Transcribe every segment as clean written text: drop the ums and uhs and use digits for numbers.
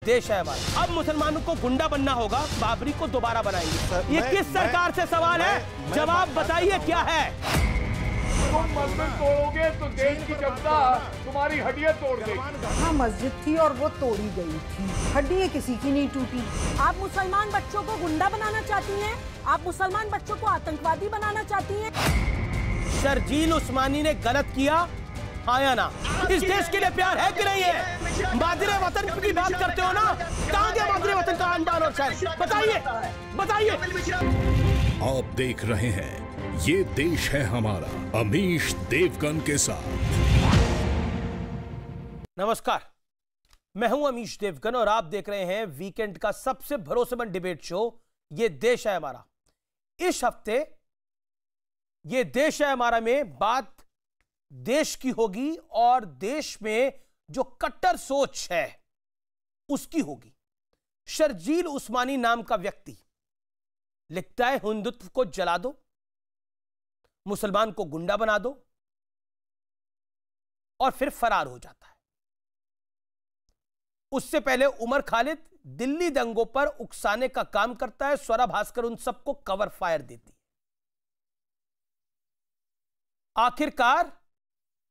देश है हमारा। अब मुसलमानों को गुंडा बनना होगा, बाबरी को दोबारा बनाएंगे। ये किस सरकार से सवाल है? जवाब बताइए क्या है? तुम मंदिर तोड़ोगे तो देश की जनता तुम्हारी हड्डियां तोड़ देगी। हाँ, मस्जिद थी और वो तोड़ी गई थी, हड्डियां किसी की नहीं टूटी। आप मुसलमान बच्चों को गुंडा बनाना चाहती हैं? आप मुसलमान बच्चों को आतंकवादी बनाना चाहती हैं? शर्जील उस्मानी ने गलत किया, हाँ या ना? इस देश के लिए प्यार है कि नहीं है? मादरे वतन की बात करते हो ना, कहाँ गया मादरे वतन का अनजान और शहर? बताइए, बताइए। आप देख रहे हैं ये देश है हमारा, अमीश देवगन के साथ। नमस्कार, मैं हूं अमीश देवगन और आप देख रहे हैं वीकेंड का सबसे भरोसेमंद डिबेट शो ये देश है हमारा। इस हफ्ते ये देश है हमारा में बात देश की होगी और देश में जो कट्टर सोच है उसकी होगी। शर्जील उस्मानी नाम का व्यक्ति लिखता है हिंदुत्व को जला दो, मुसलमान को गुंडा बना दो और फिर फरार हो जाता है। उससे पहले उमर खालिद दिल्ली दंगों पर उकसाने का काम करता है। स्वरा भास्कर उन सबको कवर फायर देती है। आखिरकार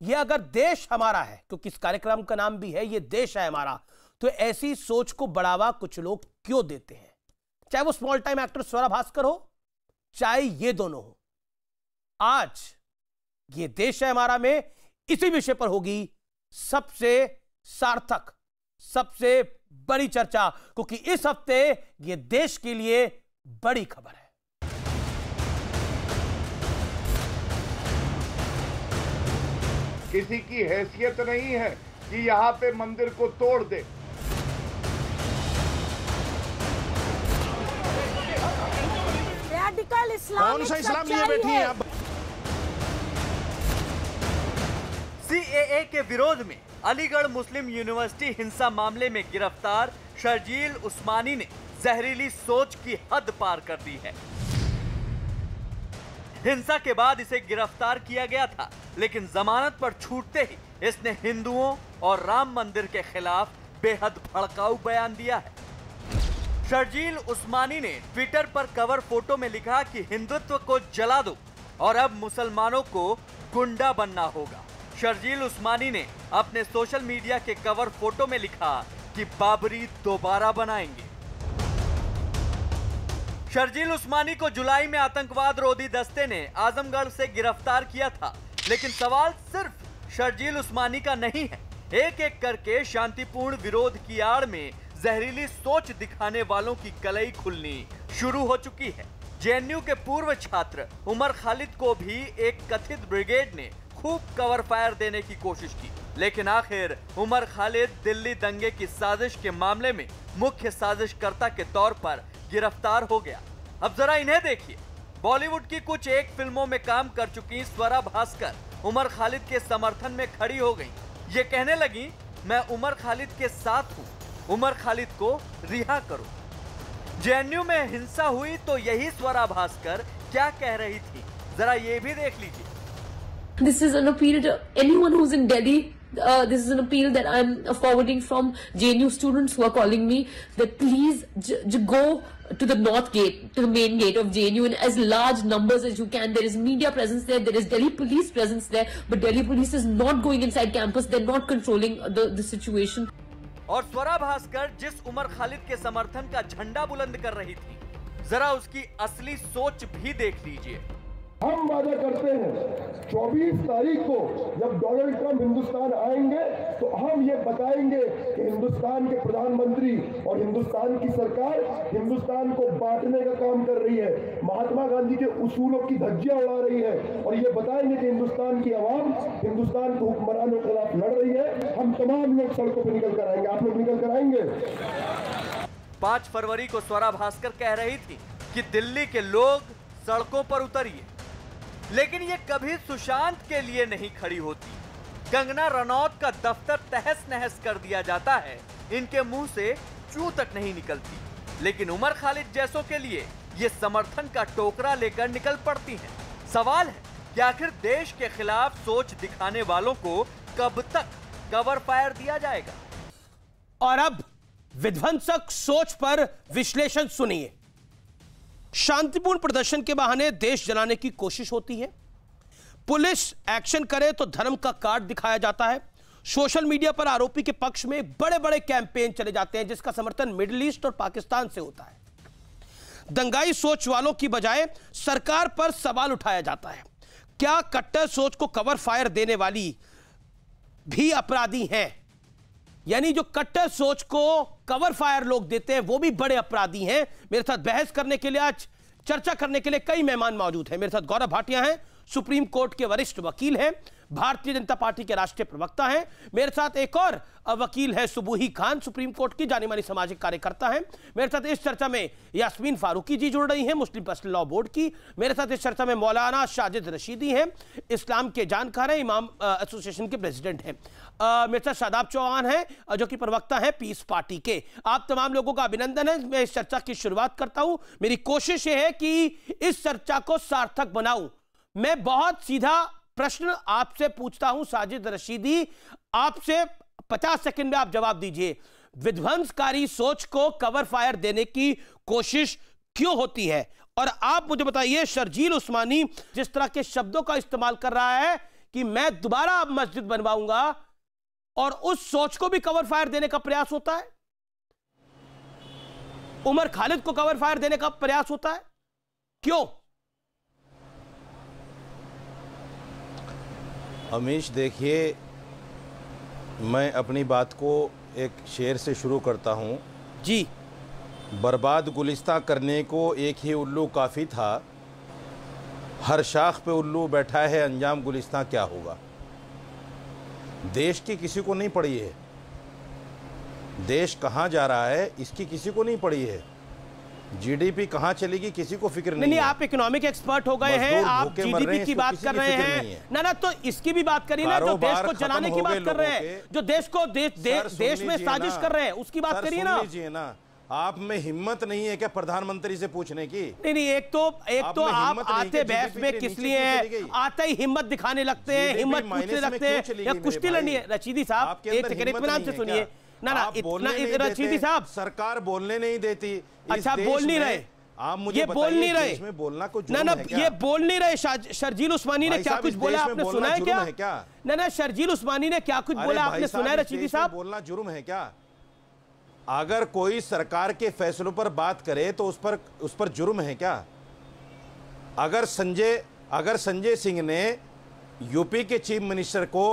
यह अगर देश हमारा है, क्योंकि इस कार्यक्रम का नाम भी है ये देश है हमारा, तो ऐसी सोच को बढ़ावा कुछ लोग क्यों देते हैं? चाहे वो small time actor Swara Bhaskar हो, चाहे ये दोनों हो। आज ये देश है हमारा में इसी विषय पर होगी सबसे सार्थक, सबसे बड़ी चर्चा, क्योंकि इस हफ्ते ये देश के लिए बड़ी खबर है। किसी की हैसियत नहीं है कि यहाँ पे मंदिर को तोड़ दे। रेडिकल इस्लाम कौन सा इस्लाम लिए बैठी हैं आप? सीएए के विरोध में अलीगढ़ मुस्लिम यूनिवर्सिटी हिंसा मामले में गिरफ्तार शर्जील उस्मानी ने जहरीली सोच की हद पार कर दी है। हिंसा के बाद इसे गिरफ्तार किया गया था, लेकिन जमानत पर छूटते ही इसने हिंदुओं और राम मंदिर के खिलाफ बेहद भड़काऊ बयान दिया है। शर्जील उस्मानी ने ट्विटर पर कवर फोटो में लिखा कि हिंदुत्व को जला दो और अब मुसलमानों को गुंडा बनना होगा। शर्जील उस्मानी ने अपने सोशल मीडिया के कवर फोटो में लिखा कि बाबरी दोबारा बनाएंगे। शर्जील उस्मानी को जुलाई में आतंकवाद रोधी दस्ते ने आजमगढ़ से गिरफ्तार किया था, लेकिन सवाल सिर्फ शर्जील उस्मानी का नहीं है। एक एक करके शांतिपूर्ण विरोध की आड़ में जहरीली सोच दिखाने वालों की कलई खुलनी शुरू हो चुकी है। जेएनयू के पूर्व छात्र उमर खालिद को भी एक कथित ब्रिगेड ने खूब कवर फायर देने की कोशिश की, लेकिन आखिर उमर खालिद दिल्ली दंगे की साजिश के मामले में मुख्य साजिशकर्ता के तौर पर गिरफ्तार हो गया। अब जरा इन्हें देखिए। बॉलीवुड की कुछ एक फिल्मों में काम कर चुकी स्वरा भास्कर उमर खालिद के समर्थन में खड़ी हो गई। ये कहने लगी, मैं उमर खालिद के साथ हूँ, उमर खालिद को रिहा करो। जेएनयू में हिंसा हुई तो यही स्वरा भास्कर क्या कह रही थी, जरा ये भी देख लीजिए। This is an appeal to anyone who's in Delhi. This is an appeal that I'm forwarding from JNU students who are calling me that please go to the north gate, to the main gate of JNU in as large numbers as you can. There is media presence there, there is Delhi police presence there, but Delhi police is not going inside campus. They're not controlling the situation. और स्वरा भास्कर जिस उमर खालिद के समर्थन का झंडा बुलंद कर रही थी, जरा उसकी असली सोच भी देख लीजिए। हम वादा करते हैं 24 तारीख को जब डोनाल्ड ट्रंप हिंदुस्तान आएंगे तो हम ये बताएंगे कि हिंदुस्तान के प्रधानमंत्री और हिंदुस्तान की सरकार हिंदुस्तान को बांटने का काम कर रही है, महात्मा गांधी के उसूलों की धज्जियां उड़ा रही है, और ये बताएंगे कि हिंदुस्तान की आवाम हिंदुस्तान के हुक्मरानों के खिलाफ लड़ रही है। हम तमाम लोग सड़कों पर निकल कर आएंगे। आप लोग निकल कर आएंगे। 5 फरवरी को स्वरा भास्कर कह रही थी कि दिल्ली के लोग सड़कों पर उतरिए, लेकिन ये कभी सुशांत के लिए नहीं खड़ी होती। कंगना रनौत का दफ्तर तहस नहस कर दिया जाता है, इनके मुंह से चू तक नहीं निकलती, लेकिन उमर खालिद जैसों के लिए ये समर्थन का टोकरा लेकर निकल पड़ती हैं। सवाल है कि आखिर देश के खिलाफ सोच दिखाने वालों को कब तक कवर फायर दिया जाएगा? और अब विध्वंसक सोच पर विश्लेषण सुनिए। शांतिपूर्ण प्रदर्शन के बहाने देश जलाने की कोशिश होती है, पुलिस एक्शन करे तो धर्म का कार्ड दिखाया जाता है, सोशल मीडिया पर आरोपी के पक्ष में बड़े बड़े कैंपेन चले जाते हैं जिसका समर्थन मिडिल ईस्ट और पाकिस्तान से होता है। दंगाई सोच वालों की बजाय सरकार पर सवाल उठाया जाता है। क्या कट्टर सोच को कवर फायर देने वाली भी अपराधी हैं? यानी जो कट्टर सोच को कवर फायर लोग देते हैं वो भी बड़े अपराधी हैं। मेरे साथ बहस करने के लिए, आज चर्चा करने के लिए कई मेहमान मौजूद हैं। मेरे साथ गौरव भाटिया हैं, सुप्रीम कोर्ट के वरिष्ठ वकील हैं, भारतीय जनता पार्टी के राष्ट्रीय प्रवक्ता हैं। मेरे साथ एक और वकील है सुबूही खान, सुप्रीम कोर्ट की जानी मानी सामाजिक कार्यकर्ता हैं। मेरे साथ इस चर्चा में यास्मीन फारूकी जी जुड़ रही हैं, मुस्लिम पर्सनल लॉ बोर्ड की। मेरे साथ इस चर्चा में मौलाना साजिद रशीदी हैं, इस्लाम के जानकार हैं, इमाम एसोसिएशन के प्रेसिडेंट हैं। मेरे साथ शादाब चौहान हैं जो कि प्रवक्ता है पीस पार्टी के। आप तमाम लोगों का अभिनंदन है। मैं इस चर्चा की शुरुआत करता हूं। मेरी कोशिश यह है कि इस चर्चा को सार्थक बनाऊं। मैं बहुत सीधा प्रश्न आपसे पूछता हूं साजिद रशीदी, आपसे 50 सेकंड में आप जवाब दीजिए। विध्वंसकारी सोच को कवर फायर देने की कोशिश क्यों होती है? और आप मुझे बताइए, शर्जील उस्मानी जिस तरह के शब्दों का इस्तेमाल कर रहा है कि मैं दोबारा मस्जिद बनवाऊंगा, और उस सोच को भी कवर फायर देने का प्रयास होता है। उमर खालिद को कवर फायर देने का प्रयास होता है, क्यों? अमीश, देखिए, मैं अपनी बात को एक शेर से शुरू करता हूँ जी। बर्बाद गुलिस्तां करने को एक ही उल्लू काफ़ी था, हर शाख पे उल्लू बैठा है, अंजाम गुलिस्तां क्या होगा। देश की किसी को नहीं पड़ी है, देश कहाँ जा रहा है इसकी किसी को नहीं पड़ी है, जीडीपी कहाँ चलेगी किसी को फिक्र नहीं है। आप इकोनॉमिक एक्सपर्ट हो गए हैं, आप जीडीपी की बात कर रहे हैं ना, तो इसकी भी बात करिए ना। जो देश को जलाने की बात कर रहे हैं, जो देश को देश में साजिश कर रहे हैं, उसकी बात करिए ना। आप में हिम्मत नहीं है क्या प्रधानमंत्री से पूछने की? नहीं, एक तो आप आते बहस में किस लिए हैं? आते ही हिम्मत दिखाने लगते हैं, हिम्मत पूछने लगते हैं, या कुश्ती लड़नी है? रशीदी साहब एक सेकंड इत्मीनान से सुनिए ना, इतना रशीदी साहब, सरकार बोलने नहीं देती। अच्छा, बोल नहीं रहे आप मुझे, ये बोल नहीं रहे, इसमें बोलना कुछ ना ये बोल नहीं रहे। शर्जील उस्मानी ने क्या कुछ बोला आपने सुना है क्या? ना शर्जील उस्मानी ने क्या कुछ बोला आपने सुना है रशीदी साहब? बोलना जुर्म है क्या? अगर कोई सरकार के फैसलों पर बात करे तो उस पर जुर्म है क्या? अगर संजय सिंह ने यूपी के चीफ मिनिस्टर को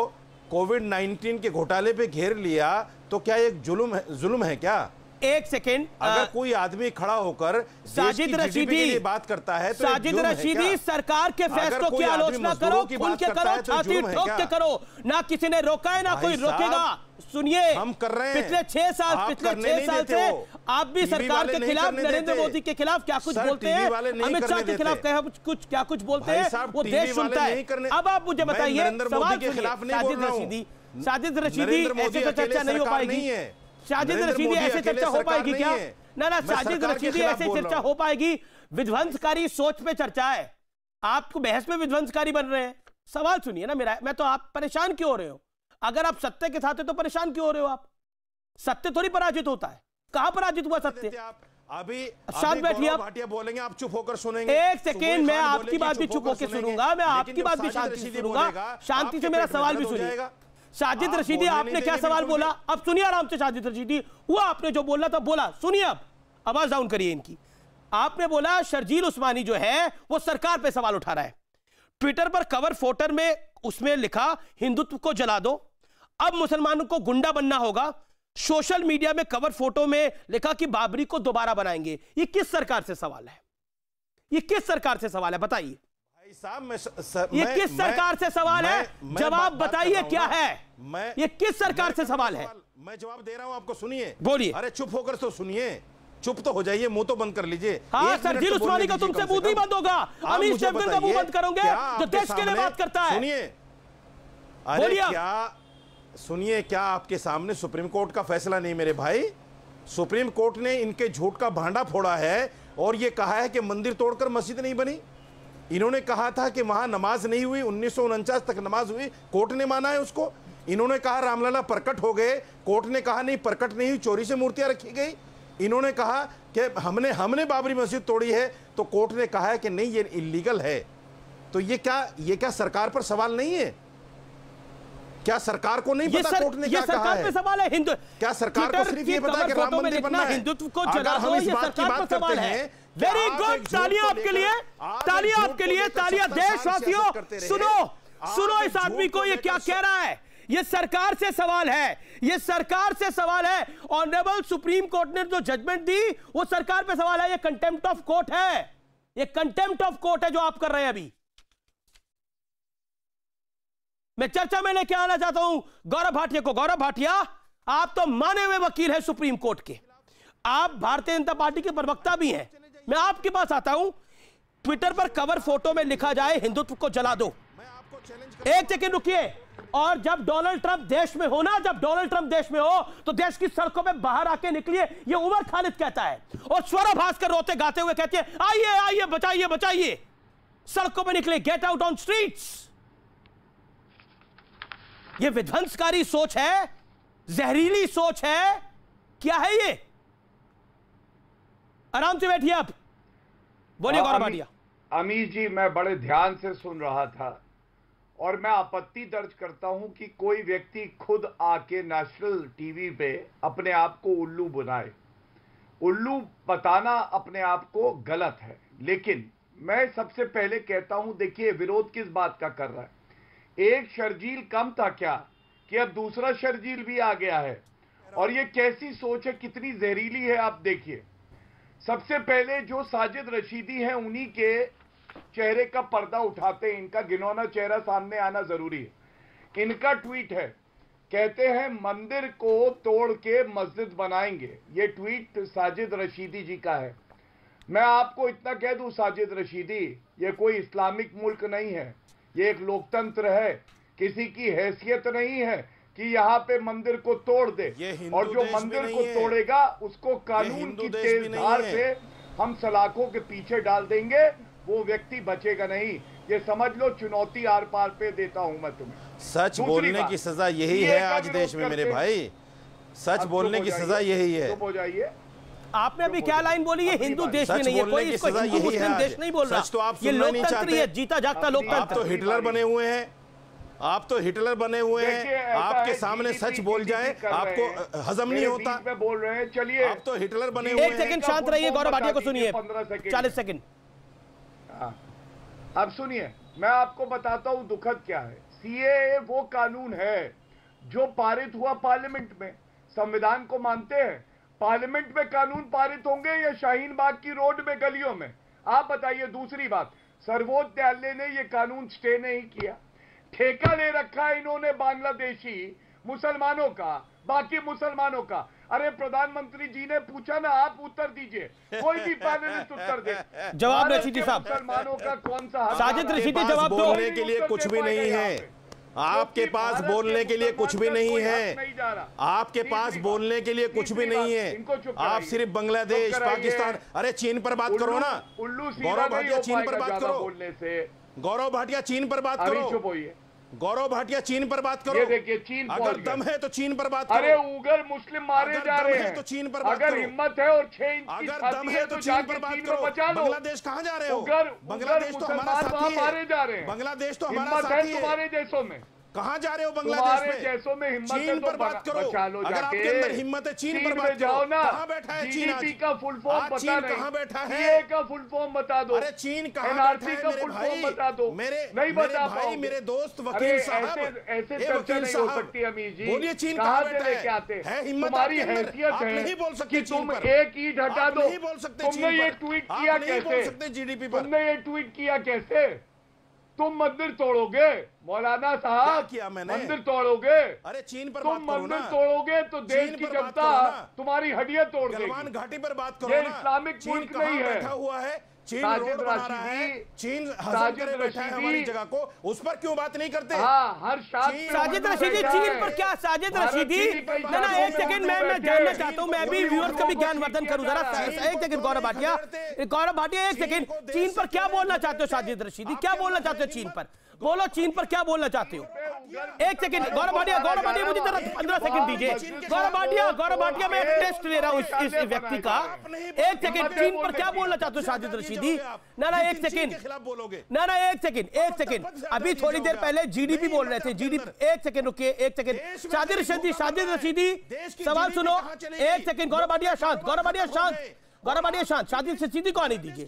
कोविड-19 के घोटाले पे घेर लिया तो क्या एक जुल्म है क्या? एक सेकेंड, अगर कोई आदमी खड़ा होकर साजिद रशीदी बात करता है तो साजिद रशीदी, सरकार के फैसलों की आलोचना करो, खुल के करो, छाती ठोक के करो, ना किसी ने रोका है ना कोई रोकेगा। सुनिए, हम कर रहे हैं। पिछले 6 साल से आप भी सरकार के खिलाफ, नरेंद्र मोदी के खिलाफ क्या कुछ बोलते हैं, अमित शाह के खिलाफ क्या कुछ बोलते हैं, वो देश सुनता है। अब आप मुझे बताइए, सवाल सुनिए, साजिद रशीदी, ऐसे तो चर्चा नहीं हो पाएगी। साजिद रशीदी ऐसे चर्चा हो पाएगी क्या? ना साजिद रशीदी ऐसे चर्चा हो पाएगी? विध्वंसकारी सोच पे चर्चा है, आपको बहस में विध्वंसकारी बन रहे हैं। सवाल सुनिए ना मेरा, मैं तो आप परेशान क्यों हो रहे हो? अगर आप सत्य के साथ है तो परेशान क्यों हो रहे हो? आप सत्य थोड़ी पराजित होता है, कहां पराजित हुआ सत्य? अभी साथ बैठिए, आप भाटिया बोलेंगे, आप चुप होकर सुनेंगे। एक सेकेंड, मैं आपकी बात भी चुप होकर सुनूंगा, मैं आपकी बात भी शांति से सुनूंगा, शांति से मेरा सवाल भी सुनिएगा। साजिद रशीदी, आपने क्या सवाल बोला? अब सुनिए आराम से साजिद रशीदी, वो आपने जो बोलना था बोला, सुनिए। अब आवाज डाउन करिए इनकी। आपने बोला शर्जील उस्मानी जो है वो सरकार पे सवाल उठा रहा है। ट्विटर पर कवर फोटो में उसमें लिखा हिंदुत्व को जला दो, अब मुसलमानों को गुंडा बनना होगा। सोशल मीडिया में कवर फोटो में लिखा कि बाबरी को दोबारा बनाएंगे। ये किस सरकार से सवाल है? ये किस सरकार से सवाल है बताइए साहब? ये किस सरकार से सवाल है? जवाब बताइए क्या है? ये किस सरकार से सवाल है? मैं जवाब दे रहा हूं आपको, सुनिए। बोलिए। अरे चुप होकर तो सुनिए, चुप तो हो जाइए, मुंह तो बंद कर लीजिए। हाँ, शर्जील उस्मानी का तुमसे मुंह नहीं बंद होगा, अमीश देवगन का मुंह बंद करोगे जो देश के लिए बात करता है। सुनिए, अरे क्या सुनिए, क्या आपके सामने सुप्रीम कोर्ट का फैसला नहीं मेरे भाई? सुप्रीम कोर्ट ने इनके झूठ का भांडा फोड़ा है और ये कहा है कि मंदिर तोड़कर मस्जिद नहीं बनी। इन्होंने कहा था कि वहां नमाज नहीं हुई, 1949 तक नमाज हुई, कोर्ट ने माना है उसको। इन्होंने कहा रामलला प्रकट हो गए, कोर्ट ने कहा नहीं प्रकट नहीं हुई, चोरी से मूर्तियां रखी गई। इन्होंने कहा कि हमने बाबरी मस्जिद तोड़ी है, तो कोर्ट ने कहा है कि नहीं ये इलीगल है। तो ये क्या सरकार पर सवाल नहीं है? क्या सरकार को नहीं पता कोर्ट ने क्या कहा है? सवाल है हिंदू, क्या सरकार को सिर्फ ये पता है कि राम मंदिर बनना है? हिंदुत्व को जला दो, ये सरकार पर सवाल है। वेरी गुड, तालियां आपके लिए, तालियां आपके लिए, तालियां। देशवासियों सुनो इस आदमी को, ये क्या कह रहा है। ये सरकार से सवाल है, ये सरकार से सवाल है। ऑनरेबल सुप्रीम कोर्ट ने जो जजमेंट दी वो सरकार पे सवाल है। ये कंटेम्प्ट ऑफ कोर्ट है, ये कंटेम्प्ट ऑफ कोर्ट है जो आप कर रहे हैं अभी। मैं चर्चा में लेके आना चाहता हूं गौरव भाटिया को। गौरव भाटिया, आप तो माने हुए वकील हैं सुप्रीम कोर्ट के, आप भारतीय जनता पार्टी के प्रवक्ता भी हैं। मैं आपके पास आता हूं, ट्विटर पर कवर फोटो में लिखा जाए हिंदुत्व को जला दो। एक सेकंड रुकिए। और जब डोनाल्ड ट्रंप देश में हो ना, जब डोनाल्ड ट्रंप देश में हो तो देश की सड़कों पे बाहर आके निकलिए, ये उमर खालिद कहता है। और स्वरा भास्कर रोते गाते हुए कहती है आइए आइए बचाइए बचाइए, सड़कों पे निकले, गेट आउट ऑन स्ट्रीट्स। ये विध्वंसकारी सोच है, जहरीली सोच है, क्या है ये? आराम से बैठिए आप, बोलिए गौरव भाटिया। अमीश जी, मैं बड़े ध्यान से सुन रहा था और मैं आपत्ति दर्ज करता हूं कि कोई व्यक्ति खुद आके नेशनल टीवी पे अपने आप को उल्लू बनाए। उल्लू बताना अपने आप को गलत है, लेकिन मैं सबसे पहले कहता हूं, देखिए विरोध किस बात का कर रहा है। एक शर्जील कम था क्या कि अब दूसरा शर्जील भी आ गया है। और ये कैसी सोच है, कितनी जहरीली है, आप देखिए। सबसे पहले जो साजिद रशीदी हैं उन्हीं के चेहरे का पर्दा उठाते हैं, इनका घिनौना चेहरा सामने आना जरूरी है। इनका ट्वीट है, कहते हैं मंदिर को तोड़ के मस्जिद बनाएंगे। ये ट्वीट साजिद रशीदी जी का है। मैं आपको इतना कह दूं साजिद रशीदी, ये कोई इस्लामिक मुल्क नहीं है, ये एक लोकतंत्र है। किसी की हैसियत नहीं है कि यहाँ पे मंदिर को तोड़ दे, और जो मंदिर को तोड़ेगा उसको कानून की तेज धार से हम सलाखों के पीछे डाल देंगे, वो व्यक्ति बचेगा नहीं। ये समझ लो, चुनौती आर पार पे देता हूं मैं तुम्हें। सच बोलने की सजा यही है आज देश में मेरे भाई, सच बोलने की सजा यही है। चुप हो जाइए। आपने अभी क्या लाइन बोली? ये हिंदू देश में नहीं है, कोई इसको हिंदू मुस्लिम देश नहीं बोल रहा। तो आप ये लोकतंत्र है, जीता जागता लोकतंत्र। आप तो हिटलर बने हुए हैं, आप तो हिटलर बने हुए हैं। आपके सामने सच बोल जाए आपको हजम नहीं होता। मैं बोल रहे हैं, चलिए आप तो हिटलर बने हुए हैं। एक सेकंड शांत रहिए, गौरव भाटिया को सुनिए, 40 सेकंड। अब सुनिए, मैं आपको बताता हूं दुखद क्या है। सीएए वो कानून है जो पारित हुआ पार्लियामेंट में। संविधान को मानते हैं, पार्लियामेंट में कानून पारित होंगे या शाहीन बाग की रोड में गलियों में? आप बताइए। दूसरी बात, सर्वोच्च न्यायालय ने यह कानून स्टे नहीं किया। ठेका ले रखा है इन्होंने बांग्लादेशी मुसलमानों का, बाकी मुसलमानों का। अरे प्रधानमंत्री जी ने पूछा ना, आप उत्तर दीजिए, कोई भी पैनलिस्ट उत्तर दे। जवाब रशीदी साहब। मुसलमानों का कौन सा? साजिद रशीदी जवाब दो। बोलने के लिए कुछ भी नहीं है आपके पास, बोलने के लिए कुछ भी नहीं है आपके पास, बोलने के लिए कुछ भी नहीं है। आप सिर्फ बांग्लादेश, पाकिस्तान, अरे चीन पर बात करो ना। गौरव भाटिया चीन पर बात करो, गौरव भाटिया चीन पर बात करो, गौरव भाटिया चीन पर बात करो। ये देखिए, चीन अगर दम है तो चीन पर बात करो। अरे उगर मुस्लिम मारे जा रहे हैं तो चीन पर बात करो। अगर हिम्मत है और 6 इंच की दम है तो चीन पर बात करो। बांग्लादेश कहां जा रहे हो? बांग्लादेश तो हमारा साथी है। मारे जा रहे हैं, बांग्लादेश तो हमारा साथी है। तुम्हारे देशों में कहां जा रहे हो? बांग्लादेश में जैसों में हिम्मत चीन पर बात करो। अगर आपके अंदर हिम्मत है चीन पर बात जाओ ना। कहां बैठा है चीन? जीडीपी का फुल फॉर्म बता नहीं, कहां बैठा है? सीए का फुल फॉर्म बता दो। अरे चीन कहां एनआरसी बैठा का है? फुल फॉर्म बता दो। नहीं बता भाई, मेरे दोस्त वकील साहब, ऐसे चर्चा नहीं हो सकती अमीर जी। बोलिए चीन कहां बैठा लेके आते है? हिम्मत तुम्हारी हैसियत है नहीं बोल सकते कि तुम एक ईंट हटा दो। नहीं बोल सकते। तुमने ये ट्वीट किया कैसे? जीडीपी पर तुमने ये ट्वीट किया कैसे? तुम मंदिर तोड़ोगे मौलाना साहब? किया मैंने? मंदिर तोड़ोगे? अरे चीन पर तुम मंदिर तोड़ोगे तो देश की जनता तुम्हारी हड्डियां तोड़ देगी। गलवान घाटी पर बात करो ये ना। इस्लामिक मुल्क नहीं है। बैठा हुआ है चीन, रोड बना रहा है, चीन हजम करे बैठा है हमारी जगह को, उस पर क्यों बात नहीं करते? हर साजिद रशीदी चीन पर क्या? साजिद रशीदी ना, एक सेकंड मैं जानना चाहता हूं, मैं भी व्यूअर्स का भी ज्ञानवर्धन करूं जरा। एक सेकंड गौरव भाटिया, एक सेकंड, चीन पर क्या बोलना चाहते हो साजिद रशीदी? क्या बोलना चाहते हो चीन पर? बोलो, चीन पर क्या बोलना चाहते हो? एक सेकंड गौरव भाटिया मुझे जरा 15 सेकंड दीजिए। गौरव भाटिया मैं टेस्ट ले रहा हूं इस व्यक्ति का। एक सेकंड, चीन पर क्या बोलना चाहते हो शाजिद रशीदी? ना एक सेकंड, अभी थोड़ी देर पहले जीडीपी बोल रहे थे, जीडीपी। एक सेकंड रुकिए, एक सेकंड। शाजिद रशीदी सवाल सुनो। एक सेकंड, गौरव भाटिया शांत। शाजिद रशीदी को आने दीजिए।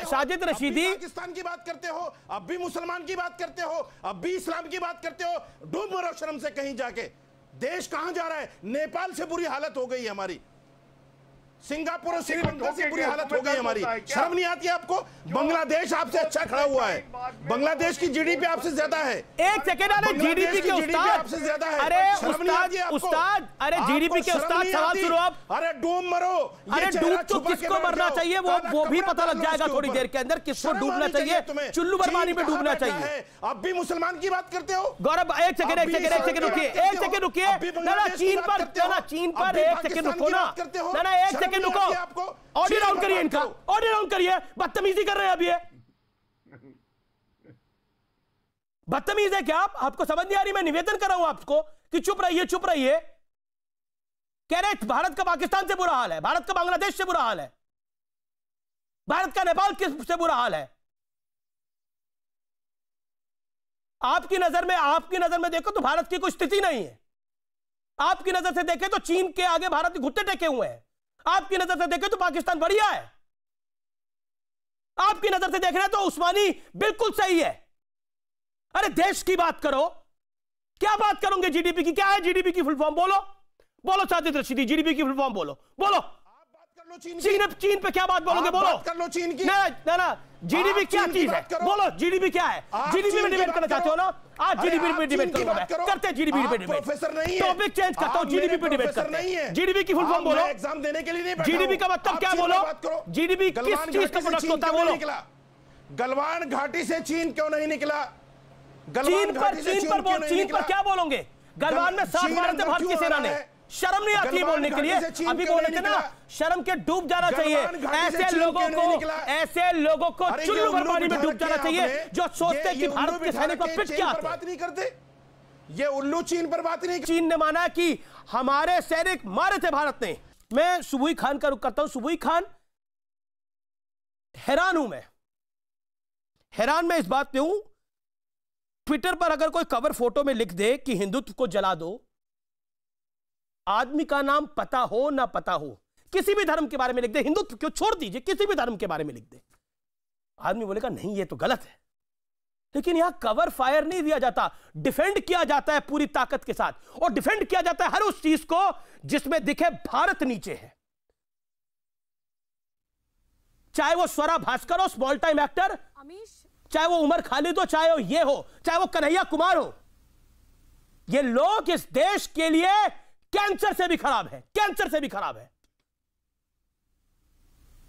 शाजिद रशीदी, पाकिस्तान की बात करते हो, अब भी मुसलमान की बात करते हो, अब भी इस्लाम की बात करते हो। डूब मरो शर्म से कहीं जाके। देश कहां जा रहा है? नेपाल से बुरी हालत हो गई हमारी, सिंगापुर और श्रीलंका से बुरी हालत हो गई हमारी। शर्म नहीं आती आपको? बांग्लादेश आपसे अच्छा खड़ा हुआ है, बांग्लादेश की जीडीपी आपसे ज्यादा है। एक सेकंड, अरे जीडीपी के उस्ताद आपसे ज्यादा है। अरे उस्ताद, अरे जीडीपी के उस्ताद सवाल सुनो आप। अरे डूब मरो। अरे डूब तो किसको मरना चाहिए वो भी पता लग जाएगा थोड़ी देर के अंदर, किसको डूबना चाहिए। चुल्लू बरमानी में डूबना चाहिए। अब भी मुसलमान की बात करते हो गौरव। एक सेकंड रुकिए। चीन पर एक सेकंड रुको ना, एक सेकंड रुको। ऑडियो डाउन करिए इनका, ऑडियो डाउन करिए। बदतमीजी कर रहे हैं अभी ये। बदतमीज है क्या आप? आपको समझ नहीं आ रही? मैं निवेदन कर रहा हूं आपको कि चुप रहिए। कह रहे भारत का पाकिस्तान से बुरा हाल है, भारत का बांग्लादेश से बुरा हाल है, भारत का नेपाल से बुरा हाल है। आपकी नजर में देखो तो भारत की कोई स्थिति नहीं है। आपकी नजर से देखें तो चीन के आगे भारत घुटने टेके हुए हैं। आपकी नजर से देखें तो पाकिस्तान बढ़िया है। आपकी नजर से देख रहे हैं तो उस्मानी बिल्कुल सही है। अरे देश की बात करो। क्या बात करोगे जीडीपी की? क्या है जीडीपी की फुल फॉर्म? बोलो शाजिद रशीदी, जीडीपी की फुल फॉर्म बोलो। चीन पे क्या बात बोलोगे? बोलो। कर लो चीन की। ना जीडीपी क्या चीज है? बोलो जीडीपी क्या है? जीडीपी में डिबेट करना चाहते हो ना? आज जीडीपी पे डिबेट करूंगा मैं। करते हैं जीडीपी पे डिबेट। प्रोफेसर नहीं है, टॉपिक चेंज करता हूं, जीडीपी पे डिबेट करते हैं। जीडीपी की फुल फॉर्म बोलो। एग्जाम देने के लिए नहीं बैठा जीडीपी का मतलब क्या? बोलो। जीडीपी किस चीज का प्रोडक्ट होता है? बोलो। गलवान घाटी से चीन क्यों नहीं निकला? चीन पर क्या बोलोगे? गलवान में 7 मारे थे भारतीय सेना ने। शर्म नहीं आती बोलने के लिए? अभी बोल रहे थे ना शर्म के डूब जाना चाहिए। ऐसे लोगों को चुल्लू भर पानी में डूब जाना चाहिए जो सोचते हैं कि भारत के सैनिक को पिट क्या बात नहीं करते। ये उल्लू चीन पर बात नहीं। चीन ने माना कि हमारे सैनिक मारे थे भारत ने। मैं सुबुई खान का रुख करता हूं। सुबुई खान, हैरान हूं मैं इस बात पे हूं। ट्विटर पर अगर कोई कवर फोटो में लिख दे कि हिंदुत्व को जला दो, आदमी का नाम पता हो ना पता हो, किसी भी धर्म के बारे में लिख दे, हिंदुत्व क्यों छोड़ दीजिए, किसी भी धर्म के बारे में लिख दे, आदमी बोलेगा नहीं ये तो गलत है। लेकिन यहां कवर फायर नहीं दिया जाता, डिफेंड किया जाता है पूरी ताकत के साथ। और डिफेंड किया जाता है हर उस चीज को जिसमें दिखे भारत नीचे है। चाहे वो स्वरा भास्कर हो, स्मॉल टाइम एक्टर, चाहे वो उमर खालिद हो, चाहे वो ये हो, चाहे वो कन्हैया कुमार हो, ये लोग इस देश के लिए कैंसर से भी खराब है, कैंसर से भी खराब है।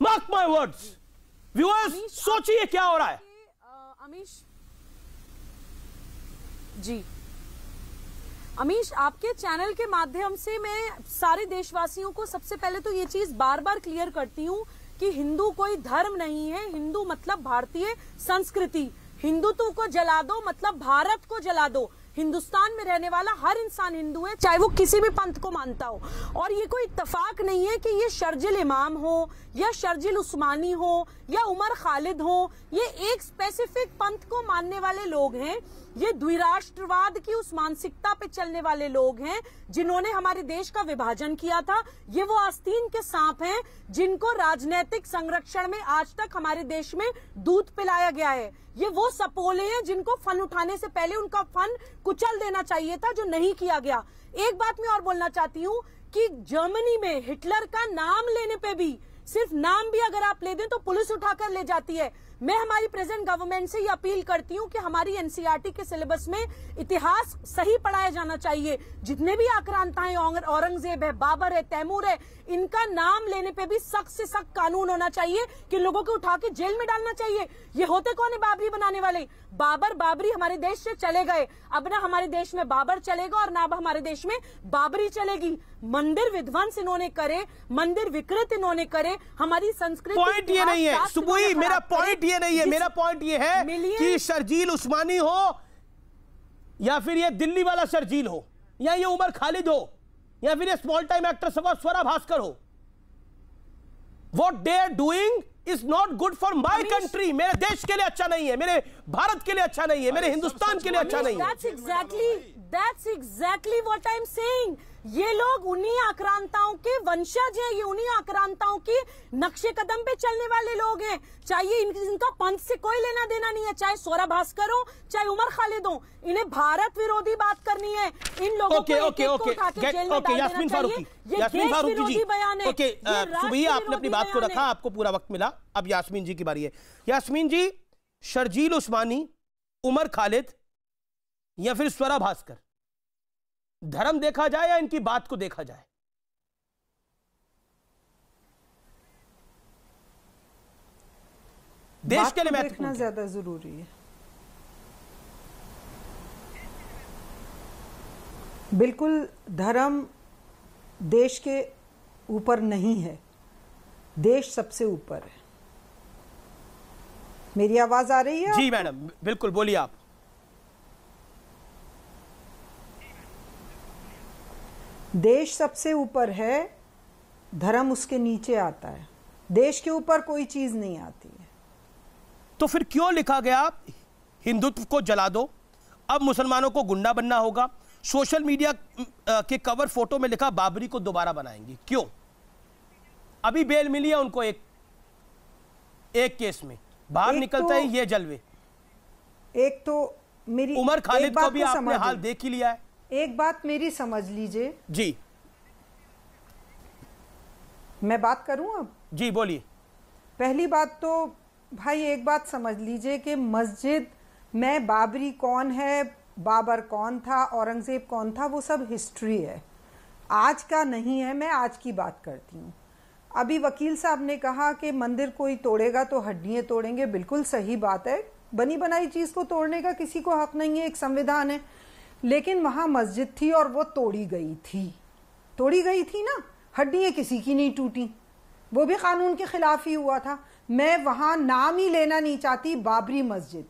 Mark my words. व्यूअर्स सोचिए क्या हो रहा है। अमीश जी, अमीश आपके चैनल के माध्यम से मैं सारे देशवासियों को सबसे पहले तो ये चीज बार बार क्लियर करती हूं कि हिंदू कोई धर्म नहीं है। हिंदू मतलब भारतीय संस्कृति। हिंदुत्व को जला दो मतलब भारत को जला दो। हिंदुस्तान में रहने वाला हर इंसान हिंदू है, चाहे वो किसी भी पंथ को मानता हो। और ये कोई इत्तेफाक नहीं है कि ये शर्जिल इमाम हो या शर्जिल उस्मानी हो या उमर खालिद हो, ये एक स्पेसिफिक पंथ को मानने वाले लोग हैं। ये द्विराष्ट्रवाद की उस मानसिकता पे चलने वाले लोग हैं जिन्होंने हमारे देश का विभाजन किया था। ये वो आस्तीन के सांप हैं जिनको राजनीतिक संरक्षण में आज तक हमारे देश में दूध पिलाया गया है। ये वो सपोले हैं जिनको फन उठाने से पहले उनका फन कुचल देना चाहिए था, जो नहीं किया गया। एक बात मैं और बोलना चाहती हूँ कि जर्मनी में हिटलर का नाम लेने पे भी, सिर्फ नाम भी अगर आप ले दें तो पुलिस उठाकर ले जाती है। मैं हमारी प्रेजेंट गवर्नमेंट से ये अपील करती हूँ कि हमारी एनसीईआरटी के सिलेबस में इतिहास सही पढ़ाया जाना चाहिए। जितने भी आक्रांताएं, औरंगजेब है, बाबर है, तैमूर है, इनका नाम लेने पे भी सख्त से सख्त कानून होना चाहिए कि लोगों को उठा के जेल में डालना चाहिए। ये होते कौन है बाबरी बनाने वाले? बाबरी हमारे देश से चले गए। अब ना हमारे देश में बाबर चलेगा और ना अब हमारे देश में बाबरी चलेगी। मंदिर विध्वंस इन्होंने करे, मंदिर विकृत इन्होंने करे, हमारी संस्कृति। पॉइंट ये नहीं है सुबुई, मेरा पॉइंट ये नहीं है। मेरा पॉइंट ये है कि शर्जील उस्मानी हो या फिर ये दिल्ली वाला शर्जील हो, या ये उमर खालिद हो, या फिर ये small time actor Swara Bhaskar हो, what they are doing is not good for my country. मेरे देश के लिए अच्छा नहीं है, मेरे भारत के लिए अच्छा नहीं है, मेरे हिंदुस्तान के लिए अच्छा नहीं है। That's exactly what I'm saying. ये लोग उन्हीं आक्रांताओं के वंशज हैं, ये उन्हीं आक्रांताओं की नक्शे कदम पे चलने वाले लोग हैं। चाहे इनका पंथ से कोई लेना देना नहीं है, चाहे स्वरा भास्कर हो, चाहे उमर खालिद हो। इन्हें भारत विरोधी बात करनी है। इन लोगों को उठा के जेल में डाल देना चाहिए। ये देश विरोधी बयान है। सुबह आपने अपनी बात को रखा, आपको पूरा वक्त मिला। अब यास्मीन जी की बारी है। यास्मीन जी, शर्जील उस्मानी, उमर खालिद या फिर स्वरा भास्कर, धर्म देखा जाए या इनकी बात को देखा जाए? देश के लिए महत्वपूर्ण ज्यादा जरूरी है। बिल्कुल धर्म देश के ऊपर नहीं है, देश सबसे ऊपर है। मेरी आवाज आ रही है? जी मैडम, बिल्कुल, बोलिए आप। देश सबसे ऊपर है, धर्म उसके नीचे आता है। देश के ऊपर कोई चीज नहीं आती है। तो फिर क्यों लिखा गया हिंदुत्व को जला दो, अब मुसलमानों को गुंडा बनना होगा? सोशल मीडिया के कवर फोटो में लिखा बाबरी को दोबारा बनाएंगे, क्यों? अभी बेल मिली है उनको एक केस में, बाहर निकलता है ये जलवे। एक तो मेरी उमर खालिद को भी आपने हाल देख ही लिया है। एक बात मेरी समझ लीजिए जी। मैं बात करूं अब? जी बोलिए। पहली बात तो भाई एक बात समझ लीजिए कि मस्जिद में बाबरी कौन है, बाबर कौन था, औरंगजेब कौन था, वो सब हिस्ट्री है, आज का नहीं है। मैं आज की बात करती हूँ। अभी वकील साहब ने कहा कि मंदिर कोई तोड़ेगा तो हड्डियाँ तोड़ेंगे, बिल्कुल सही बात है। बनी बनाई चीज़ को तोड़ने का किसी को हक नहीं है, एक संविधान है। लेकिन वहाँ मस्जिद थी और वो तोड़ी गई थी ना, हड्डियाँ किसी की नहीं टूटी, वो भी कानून के खिलाफ ही हुआ था। मैं वहाँ नाम ही लेना नहीं चाहती, बाबरी मस्जिद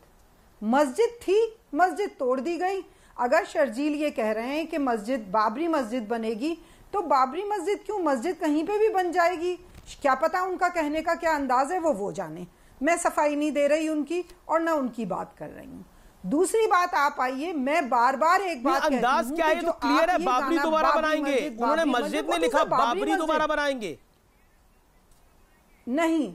थी, मस्जिद तोड़ दी गई। अगर शर्जील ये कह रहे हैं कि बाबरी मस्जिद बनेगी, तो बाबरी मस्जिद क्यों, मस्जिद कहीं पे भी बन जाएगी। क्या पता उनका कहने का क्या अंदाज है, वो जाने। मैं सफाई नहीं दे रही उनकी और ना उनकी बात कर रही हूँ। दूसरी बात, आप आइए, मैं बार बार एक बात अंदाज क्या है, तो क्लियर है, बाबरी दोबारा बनाएंगे। उन्होंने मस्जिद में लिखा बाबरी दोबारा बनाएंगे, नहीं,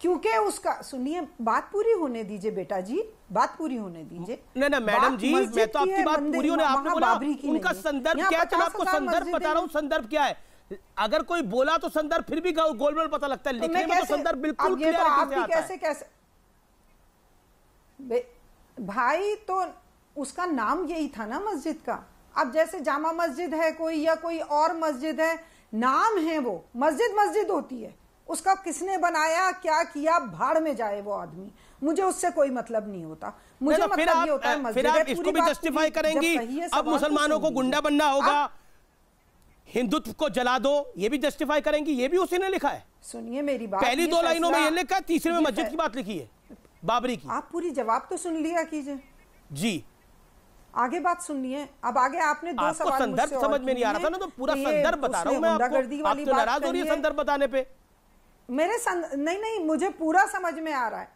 क्योंकि उसका, सुनिए, बात पूरी होने दीजिए बेटा जी, बात पूरी होने दीजिए। नहीं मैडम जी, मैं तो आपकी बात पूरी होने, आपने बोला उनका संदर्भ क्या है, आपको संदर्भ बता रहा हूँ। संदर्भ क्या है? अगर कोई बोला तो संदर्भ फिर भी गोलमोल पता लगता है, लिखने में तो संदर्भ बिल्कुल कैसे भाई, तो उसका नाम यही था ना मस्जिद का। अब जैसे जामा मस्जिद है कोई, या कोई और मस्जिद है, नाम है, वो मस्जिद होती है। उसका किसने बनाया, क्या किया, भाड़ में जाए वो आदमी, मुझे उससे कोई मतलब नहीं होता। मुझे मतलब ये होता है मस्जिद, फिर आप इसको भी जस्टिफाई करेंगी, अब मुसलमानों को गुंडा बनना होगा, हिंदुत्व को जला दो, ये भी जस्टिफाई करेंगी, ये भी उसी ने लिखा है। सुनिए मेरी बात, पहली 2 लाइनों में ये लिखा, तीसरे में मस्जिद की बात लिखी है, बाबरी की। आप पूरी जवाब तो सुन लिया कीजिए जी, आगे बात सुनिए। अब आगे आपने 2 सवाल संदर्भ समझ में नहीं आ रहा था ना, तो पूरा संदर्भ बता रहा हूं मैं आपको। आप तो नाराज हो रही है संदर्भ बताने पे। नहीं, मुझे पूरा समझ में आ रहा है।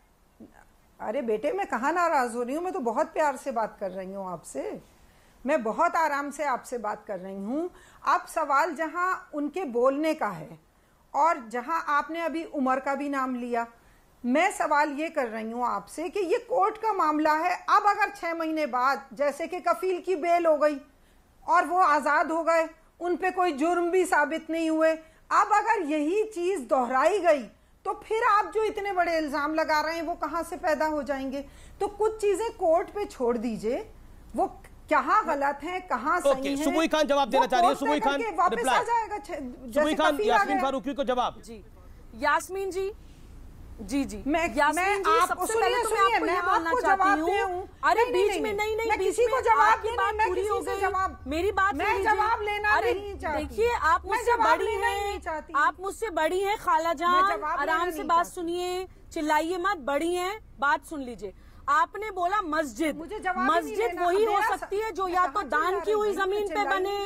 अरे बेटे, मैं कहाँ नाराज हो रही हूँ, मैं तो बहुत प्यार से बात कर रही हूँ आपसे, मैं बहुत आराम से आपसे बात कर रही हूँ। अब सवाल जहाँ उनके बोलने का है और जहाँ आपने अभी उमर का भी नाम लिया, मैं सवाल ये कर रही हूँ आपसे कि ये कोर्ट का मामला है। अब अगर 6 महीने बाद, जैसे कि कफील की बेल हो गई और वो आज़ाद हो गए, उन पे कोई जुर्म भी साबित नहीं हुए, अब अगर यही चीज़ दोहराई गई, तो फिर आप जो इतने बड़े इल्ज़ाम लगा रहे हैं वो कहाँ से पैदा हो जाएंगे? तो कुछ चीज़ें कोर्ट पे छोड़ दीजिए, वो कहाँ गलत है, कहाँ सही है। सुबुई खान जवाब देना चाह रही है, सुबुई खान वापस आ जाएगा। सुबुई खान, यास्मीन फारूकी को जवाब। जी यास्मीन जी, मैं सबसे पहले तो मैं आपको जवाब दूं। अरे बीच में नहीं, किसी को जवाब देना, मैं पूरी हो गई मेरी बात, मैं जवाब लेना नहीं चाहती। देखिए, आप मुझसे बड़ी हैं, आप मुझसे बड़ी हैं खाला जान, आराम से बात सुनिए, चिल्लाइए मत, बड़ी हैं, बात सुन लीजिए। आपने बोला मस्जिद, मस्जिद वही हो सकती है जो या तो दान की हुई जमीन पे बने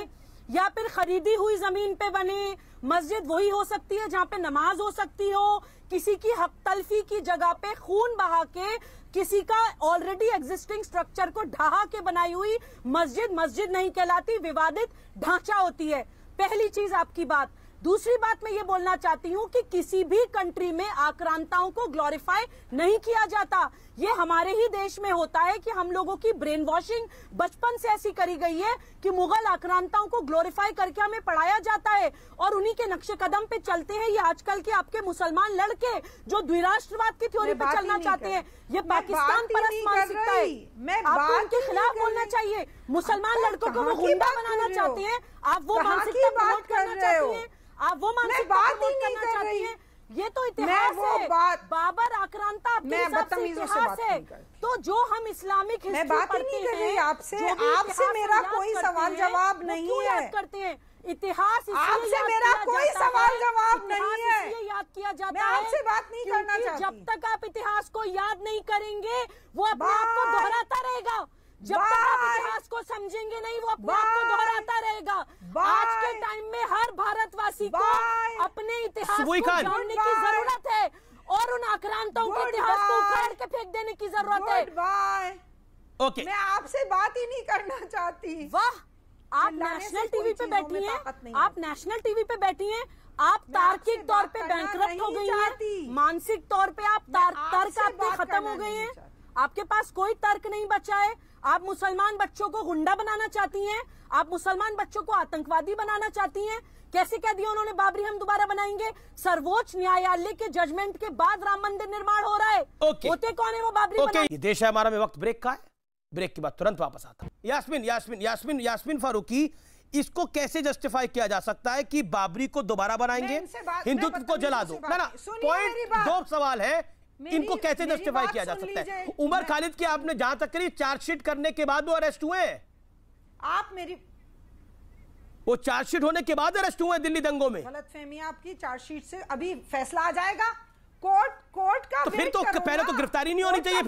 या फिर खरीदी हुई जमीन पे बने। मस्जिद वही हो सकती है जहाँ पे नमाज हो सकती हो, किसी की हक तलफी की जगह पे खून बहा के किसी का ऑलरेडी एग्जिस्टिंग स्ट्रक्चर को ढहा के बनाई हुई मस्जिद मस्जिद नहीं कहलाती, विवादित ढांचा होती है। पहली चीज आपकी बात। दूसरी बात मैं ये बोलना चाहती हूँ कि किसी भी कंट्री में आक्रांताओं को ग्लोरीफाई नहीं किया जाता। ये हमारे ही देश में होता है कि हम लोगों की ब्रेन वॉशिंग बचपन से ऐसी करी गई है कि मुगल आक्रांताओं को ग्लोरीफाई करके हमें पढ़ाया जाता है और उन्हीं के नक्शे कदम पे चलते हैं ये आजकल के आपके मुसलमान लड़के जो द्विराष्ट्रवाद की थ्योरी पे चलना चाहते हैं। ये पाकिस्तान परस्त मानसिकता है। आपको उनके खिलाफ बोलना चाहिए। मुसलमान लड़कों को वो गुंडा बनाना चाहते हैं, आप वो मानसिकता प्रमोट करना चाहती हैं, आप वो मानसिकता प्रमोट करना चाहती हैं। ये तो इतिहास है, बाबर आक्रांता आपके हिसाब से इतिहास है। तो जो हम इस्लामिक हिस्ट्री पढ़ते हैं, आपसे मेरा कोई सवाल जवाब नहीं है। करते हैं इतिहास, आपसे मेरा कोई सवाल जवाब नहीं है। इसलिए याद किया जाता मैं आपसे बात नहीं करना चाहती। जब तक आप इतिहास को याद नहीं करेंगे वो अपने आप को दोहराता रहेगा। जब तक आप इतिहास को समझेंगे नहीं वो अपने आप को दोहराता रहेगा। आज के टाइम में हर भारतवासी को अपने इतिहास को जानने की जरूरत है और उन आक्रांताओं के इतिहास को उखाड़ के फेंक देने की जरूरत है। ओके, मैं आपसे बात ही नहीं करना चाहती। वाह, आप नेशनल टीवी पे बैठी हैं, आप नेशनल टीवी पे बैठी हैं, आप तार्किक तौर पे बैंकरप्ट हो गई हैं, मानसिक तौर पे आप तर्क आपके खत्म हो गए हैं, आपके पास कोई तर्क नहीं बचा है। आप मुसलमान बच्चों को गुंडा बनाना चाहती हैं, आप मुसलमान बच्चों को आतंकवादी बनाना चाहती हैं। कैसे कह दिया उन्होंने बाबरी हम दोबारा बनाएंगे? सर्वोच्च न्यायालय के जजमेंट के बाद राम मंदिर निर्माण हो रहा है। होते कौन है वो बाबरी? ये देश है हमारा में वक्त ब्रेक का है, ब्रेक के बाद तुरंत वापस आता हूं। यास्मीन फारूकी, इसको कैसे जस्टिफाई किया जा सकता है कि बाबरी को दोबारा बनाएंगे, हिंदुत्व को जला दो? ना पॉइंट, दो सवाल है, इनको कैसे जस्टिफाई किया जा सकता है? उमर खालिद की आपने जहां तक करी चार्जशीट करने के बाद वो अरेस्ट हुए हैं। आप मेरी वो चार्जशीट होने के बाद अरेस्ट हुए दिल्ली दंगों में। गलतफहमी आपकी, चार्जशीट से अभी फैसला आ जाएगा। कोर्ट का तो फिर तो पहले तो गिरफ्तारी नहीं होनी चाहिए,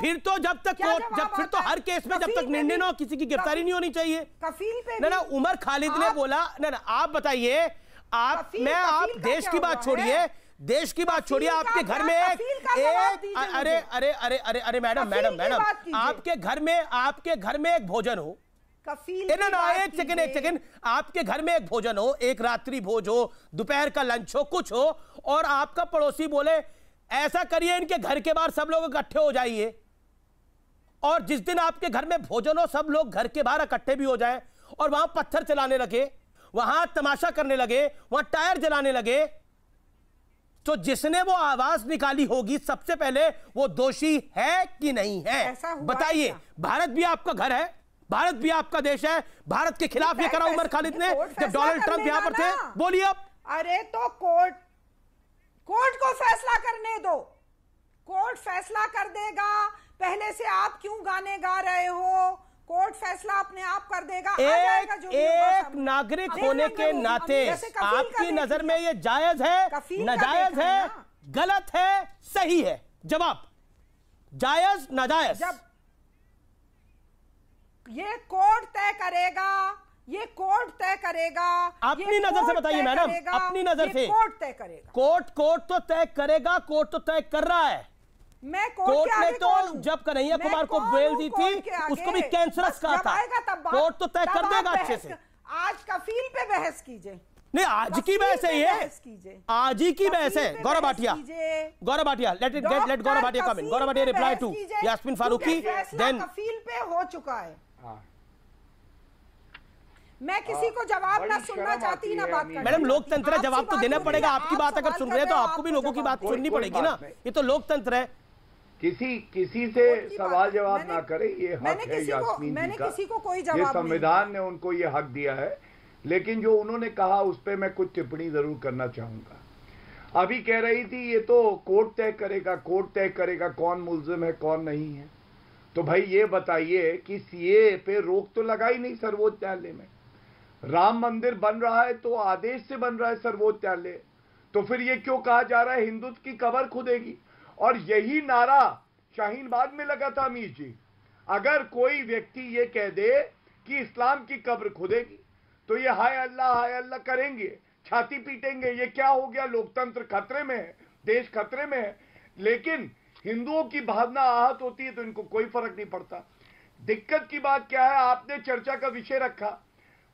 फिर तो जब तक कोर्ट, जब फिर तो हर केस में जब तक निर्णय ना हो किसी की गिरफ्तारी नहीं होनी चाहिए। कफील पे ना उमर खालिद ने बोला ना आप बताइए, आप देश की बात छोड़िए, देश की बात छोड़िए, आपके घर में अरे मैडम आपके घर में एक भोजन हो, एक सेकंड, आपके घर में एक भोजन हो, एक रात्रि भोज हो, दोपहर का लंच हो, कुछ हो, और आपका पड़ोसी बोले ऐसा करिए इनके घर के बाहर सब लोग इकट्ठे हो जाइए, और जिस दिन आपके घर में भोजन हो सब लोग घर के बाहर इकट्ठे भी हो जाए और वहां पत्थर चलाने लगे, वहां तमाशा करने लगे, वहां टायर जलाने लगे, तो जिसने वो आवाज निकाली होगी सबसे पहले वो दोषी है कि नहीं है? बताइए। भारत भी आपका घर है, भारत भी आपका देश है, भारत के खिलाफ ये करा उमर खालिद ने जब डोनाल्ड ट्रंप यहां पर थे। बोलिए अब। अरे तो कोर्ट को फैसला करने दो, कोर्ट फैसला कर देगा। पहले से आप क्यों गाने गा रहे हो? कोर्ट फैसला अपने आप कर देगा। एक नागरिक होने के नाते आपकी नजर में ये जायज है, नाजायज है, गलत है, सही है? जवाब, जायज नाजायज? जब ये कोर्ट तय करेगा, ये कोर्ट तय करेगा। अपनी नजर से बताइए मैडम, अपनी नजर से। कोर्ट तय करेगा। कोर्ट तो तय करेगा, कोर्ट तो तय कर रहा है। मैं कोर्ट ने तो जब कन्हैया कुमार को बेल दी थी उसको भी कैंसरस कहा था। कोर्ट तो तय कर देगा अच्छे से। आज कफील पे बहस कीजिए। नहीं, आज की बहस है ये, आज ही की बहस है। Gaurav Bhatia, let Gaurav Bhatia come in. Gaurav Bhatia reply to Yasmeen Farooqui. Then Kafeel पे हो चुका है। मैं किसी को जवाब ना सुनना चाहती ना बात करना। मैडम लोकतंत्र है, जवाब तो देना पड़ेगा। आपकी बात अगर सुन रहे हैं तो आपको भी लोगों की बात सुननी पड़ेगी ना, ये तो लोकतंत्र है। किसी से सवाल जवाब ना करे, ये हक है यास्मीन जी का। किसी को कोई जवाब, ये संविधान ने उनको ये हक दिया है। लेकिन जो उन्होंने कहा उस पर मैं कुछ टिप्पणी जरूर करना चाहूंगा। अभी कह रही थी ये तो कोर्ट तय करेगा, कोर्ट तय करेगा कौन मुल्जिम है कौन नहीं है। तो भाई ये बताइए कि सीए पे रोक तो लगाई नहीं सर्वोच्च न्यायालय में। राम मंदिर बन रहा है तो आदेश से बन रहा है सर्वोच्च न्यायालय, तो फिर ये क्यों कहा जा रहा है हिंदुत्व की कबर खुदेगी? और यही नारा शाहीन बाग में लगा था अमीश जी। अगर कोई व्यक्ति ये कह दे कि इस्लाम की कब्र खुदेगी तो ये हाय अल्लाह करेंगे, छाती पीटेंगे। ये क्या हो गया? लोकतंत्र खतरे में है, देश खतरे में है। लेकिन हिंदुओं की भावना आहत होती है तो इनको कोई फर्क नहीं पड़ता। दिक्कत की बात क्या है, आपने चर्चा का विषय रखा,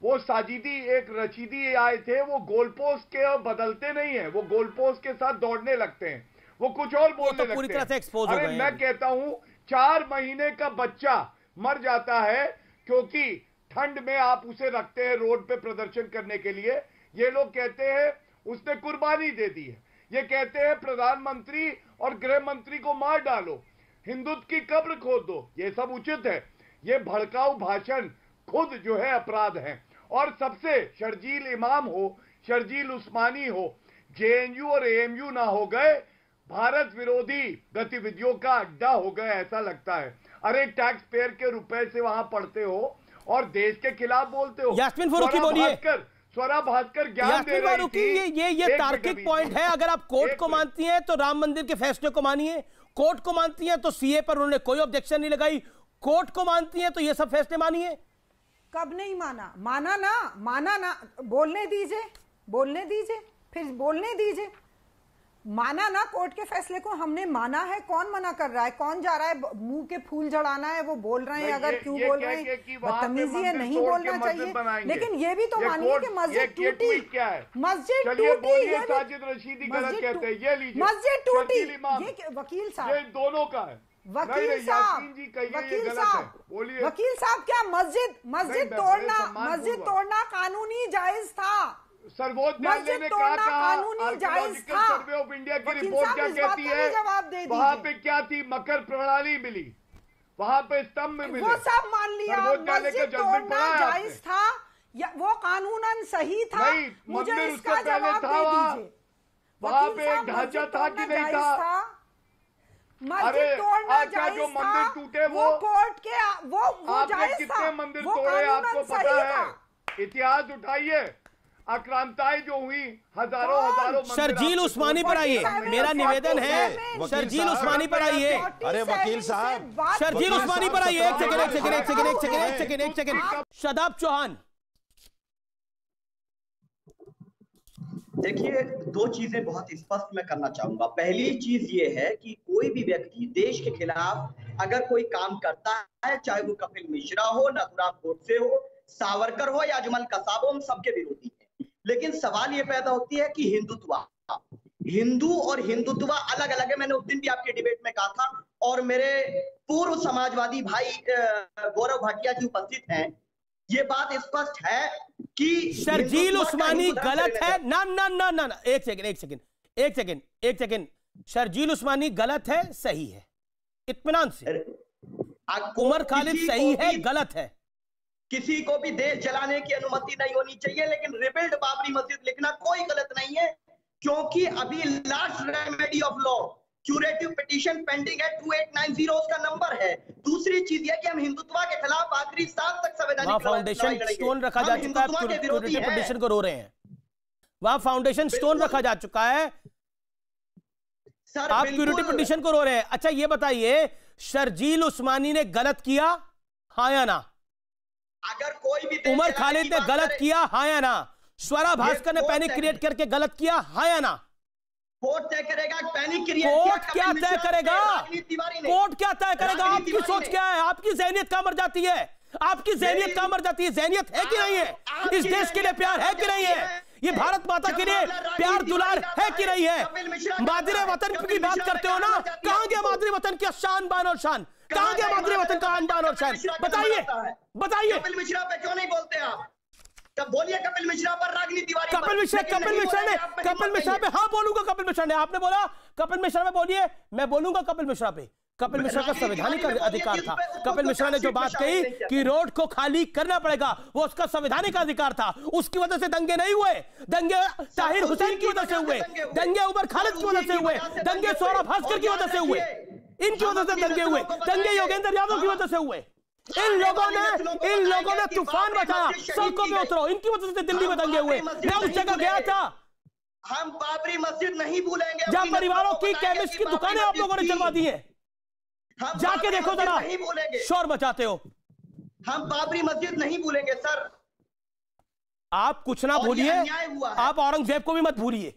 वो साजिदी एक रशीदी आए थे, वो गोलपोस्ट के बदलते नहीं है, वो गोलपोस्ट के साथ दौड़ने लगते हैं, वो कुछ और बोलने तो पूरी लगते तरह से हैं। एक्सपोज हो अरे गए मैं कहता हूं 4 महीने का बच्चा मर जाता है क्योंकि ठंड में आप उसे रखते हैं रोड पे प्रदर्शन करने के लिए। ये लोग कहते हैं उसने कुर्बानी दे दी है, ये कहते हैं प्रधानमंत्री और गृह मंत्री को मार डालो, हिंदुत्व की कब्र खोद दो। ये सब उचित है, ये भड़काऊ भाषण खुद जो है अपराध है। और सबसे शर्जील इमाम हो, शर्जील उस्मानी हो, जेएनयू और एएमयू ना हो गए, भारत विरोधी गतिविधियों का अड्डा हो गया ऐसा लगता है। अरे टैक्स पेयर के रुपए से वहां पढ़ते हो और देश के खिलाफ बोलते हो। यास्मीन फारूकी बोलिए। स्वरा भास्कर ज्ञान दे रही थी। ये तार्किक पॉइंट है। अगर आप कोर्ट को मानती हैं तो राम मंदिर के फैसले को मानिए, कोर्ट को मानती हैं तो सीए पर उन्होंने कोई ऑब्जेक्शन नहीं लगाई, कोर्ट को मानती हैं तो ये सब फैसले मानिए। कब नहीं माना? माना ना, बोलने दीजिए, फिर बोलने दीजिए। माना ना कोर्ट के फैसले को, हमने माना है। कौन मना कर रहा है? कौन जा रहा है मुंह के फूल जड़ाना है? वो बोल रहे हैं, अगर क्यों बोल रहे हैं? बदतमीजी है, नहीं बोलना चाहिए। लेकिन ये भी तो मानिए कि मस्जिद टूटी, क्या है? मस्जिद टूटी, साजिद रशीदी गलत कहते हैं, ये लीजिए मस्जिद टूटी। ये वकील साहब, ये दोनों का है। वकील साहब क्या मस्जिद तोड़ना कानूनी जायज था? सर्वोच्च न्यायालय ने कहा कानूनी जायज था। सर्वे ऑफ इंडिया की रिपोर्ट क्या कहती है? वहां पे क्या थी? मकर प्रणाली मिली, वहां पे स्तंभ मिले, वो सब मान लिया। मस्जिद तोड़ना जायज था या वो कानूनन सही था? मुझे इसका जवाब दे दीजिए। वहां पे एक ढांचा था कि नहीं था? मस्जिद तोड़ना जायज जो मंदिर टूटे वो कोर्ट के वो जायज था। कितने मंदिर तोड़े आपको पता है? इतिहास उठाइए, आक्रांताएं जो हुई हजारों शर्जील उस्मानी पर आइए, मेरा निवेदन है। शर्जील उस्मानी पर आइए। अरे वकील साहब, शर्जील उस्मानी पर आइए। एक सेकंड। शादाब चौहान, देखिए, 2 चीजें बहुत स्पष्ट मैं करना चाहूंगा। पहली चीज ये है कि कोई भी व्यक्ति देश के खिलाफ अगर कोई काम करता है, चाहे वो कपिल मिश्रा हो, नाथूराम गोडसे हो, सावरकर हो या अजमल कसाब हो, हम सबके विरोधी हैं। लेकिन सवाल ये पैदा होती है कि हिंदू और हिंदुत्व अलग अलग है। मैंने उस दिन भी आपके डिबेट में कहा था, और मेरे पूर्व समाजवादी भाई गौरव भाटिया जी उपस्थित हैं। ये बात स्पष्ट है कि शर्जील उस्मानी गलत है। ना, एक सेकंड। शर्जील उस्मानी गलत है, सही है, इत्मीनान से। उमर खालिद सही है, गलत है। किसी को भी देश जलाने की अनुमति नहीं होनी चाहिए, लेकिन रिबिल्ड बाबरी मस्जिद लिखना कोई गलत नहीं है, क्योंकि अभी last remedy of law curative petition pending है, 2890 उसका नंबर है। दूसरी चीज है कि हम हिंदुत्व के खिलाफ आखिरी सांस तक संवैधानिक फाउंडेशन स्टोन रखा जा चुका है, क्यूरेटिव पिटीशन को रो रहे हैं। वहां फाउंडेशन स्टोन रखा जा चुका है, आप क्यूरेटिव पिटीशन को रो रहे हैं। अच्छा ये बताइए, शर्जील उस्मानी ने गलत किया, हाँ या ना? अगर कोई भी उमर खालिद ने गलत किया, हाँ या ना? स्वरा भास्कर ने पैनिक क्रिएट करके गलत किया, हाँ या ना? कोर्ट तय करेगा। पैनिक क्रिएट कोर्ट क्या तय करेगा? कोर्ट क्या तय करेगा? आपकी सोच क्या है? आपकी ज़हनियत कहां मर जाती है? आपकी ज़हनियत कहां मर जाती है? ज़हनियत है कि नहीं है? इस देश के लिए प्यार है कि नहीं है? ये भारत माता के लिए प्यार दुलार है कि नहीं है? मादरे वतन की बात करते हो ना, कहां गया मादरे वतन की शान बान और शान? कहां गया मादरे वतन का आन बान और शान? बताइए। कपिल मिश्रा पे क्यों नहीं बोलते आप? बोलिए कपिल मिश्रा पर, रागिनी तिवारी कपिल मिश्रा पे हाँ बोलूंगा। कपिल मिश्रा ने, आपने बोला कपिल मिश्रा पे बोलिए, मैं बोलूंगा कपिल मिश्रा पे। कपिल मिश्रा का संवैधानिक अधिकार था। कपिल मिश्रा ने जो बात कही कि रोड को खाली करना पड़ेगा, वो उसका संवैधानिक अधिकार था। उसकी वजह से दंगे नहीं हुए, दंगे ताहिर हुसैन की वजह से हुए, दंगे उमर खालिद की वजह से हुए, दंगे स्वरा भास्कर की वजह से हुए, इनकी वजह से दंगे हुए, दंगे योगेंद्र यादव की वजह से हुए। इन लोगों ने तूफान मचाया, सड़कों पे उतरो, इनकी वजह से दिल्ली में दंगे हुए। मैं उस जगह गया था। हम बाबरी मस्जिद नहीं भूलेंगे, जहां परिवारों की केमिस्ट की दुकानें आप लोगों ने चलवा दी है। जाके देखो जरा, नहीं भूलेंगे, शोर मचाते हो। हम बाबरी मस्जिद नहीं भूलेंगे सर। आप कुछ ना भूलिए, आप औरंगजेब को भी मत भूलिए,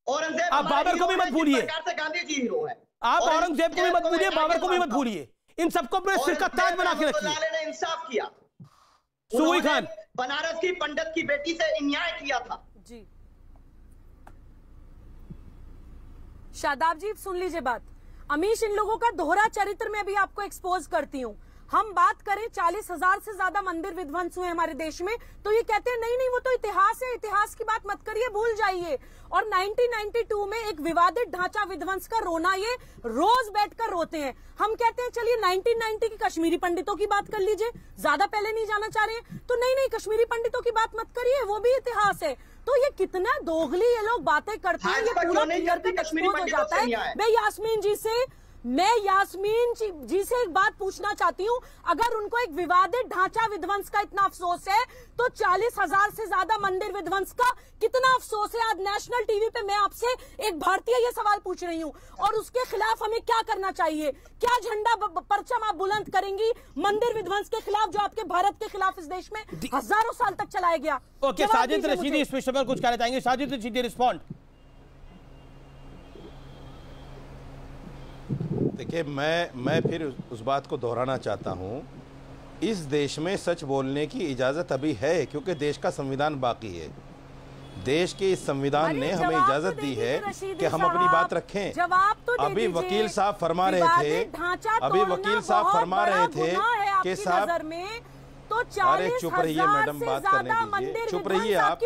औरंगजेब आप बाबर को भी मत भूलिए, गांधी जी हीरो है। आप औरंगजेब को भी मत भूलिए, बाबर को भी मत भूलिए, इन सबको अपने सिर का ताज बना के रखिए। ने इंसाफ किया, सुई खान बनारस की पंडित की बेटी से अन्याय किया था। जी शादाब जी सुन लीजिए बात। अमीश, इन लोगों का दोहरा चरित्र में अभी आपको एक्सपोज करती हूँ। हम बात करें 40,000 से ज्यादा मंदिर विध्वंस हुए हमारे देश में, तो ये कहते हैं नहीं नहीं वो तो इतिहास है, इतिहास की बात मत करिए, भूल जाइए। और 1992 में एक विवादित ढांचा विध्वंस का रोना ये रोज बैठकर रोते हैं। हम कहते हैं चलिए 1990 की कश्मीरी पंडितों की बात कर लीजिए, ज्यादा पहले नहीं जाना चाह रहे हैं, तो नहीं नहीं कश्मीरी पंडितों की बात मत करिए, वो भी इतिहास है। तो ये कितना दोगली ये लोग बातें करते हैं, ये पूरा क्लियर कट एक्सपोज हो जाता है। मैं यास्मीन जी से एक बात पूछना चाहती हूँ, अगर उनको एक विवादित ढांचा विध्वंस का इतना अफसोस है, तो 40,000 से ज्यादा मंदिर विध्वंस का कितना अफसोस है? आज नेशनल टीवी पे मैं आपसे एक भारतीय ये सवाल पूछ रही हूँ, और उसके खिलाफ हमें क्या करना चाहिए? क्या झंडा परचम आप बुलंद करेंगी मंदिर विध्वंस के खिलाफ, जो आपके भारत के खिलाफ इस देश में हजारों साल तक चलाया गया? ओके, साजिद रशीदी इस विषय पर कुछ कहना चाहेंगे? साजिद रशीदी रिस्पॉन्ड। देखिए, मैं फिर उस बात को दोहराना चाहता हूं, इस देश में सच बोलने की इजाज़त अभी है, क्योंकि देश का संविधान बाकी है। देश के इस संविधान ने हमें इजाज़त दी है कि हम अपनी बात रखें। अभी वकील साहब फरमा रहे थे, कि साहब तो अरे चुप रहिए मैडम, बात करने दीजिए, चुप रहिए आप।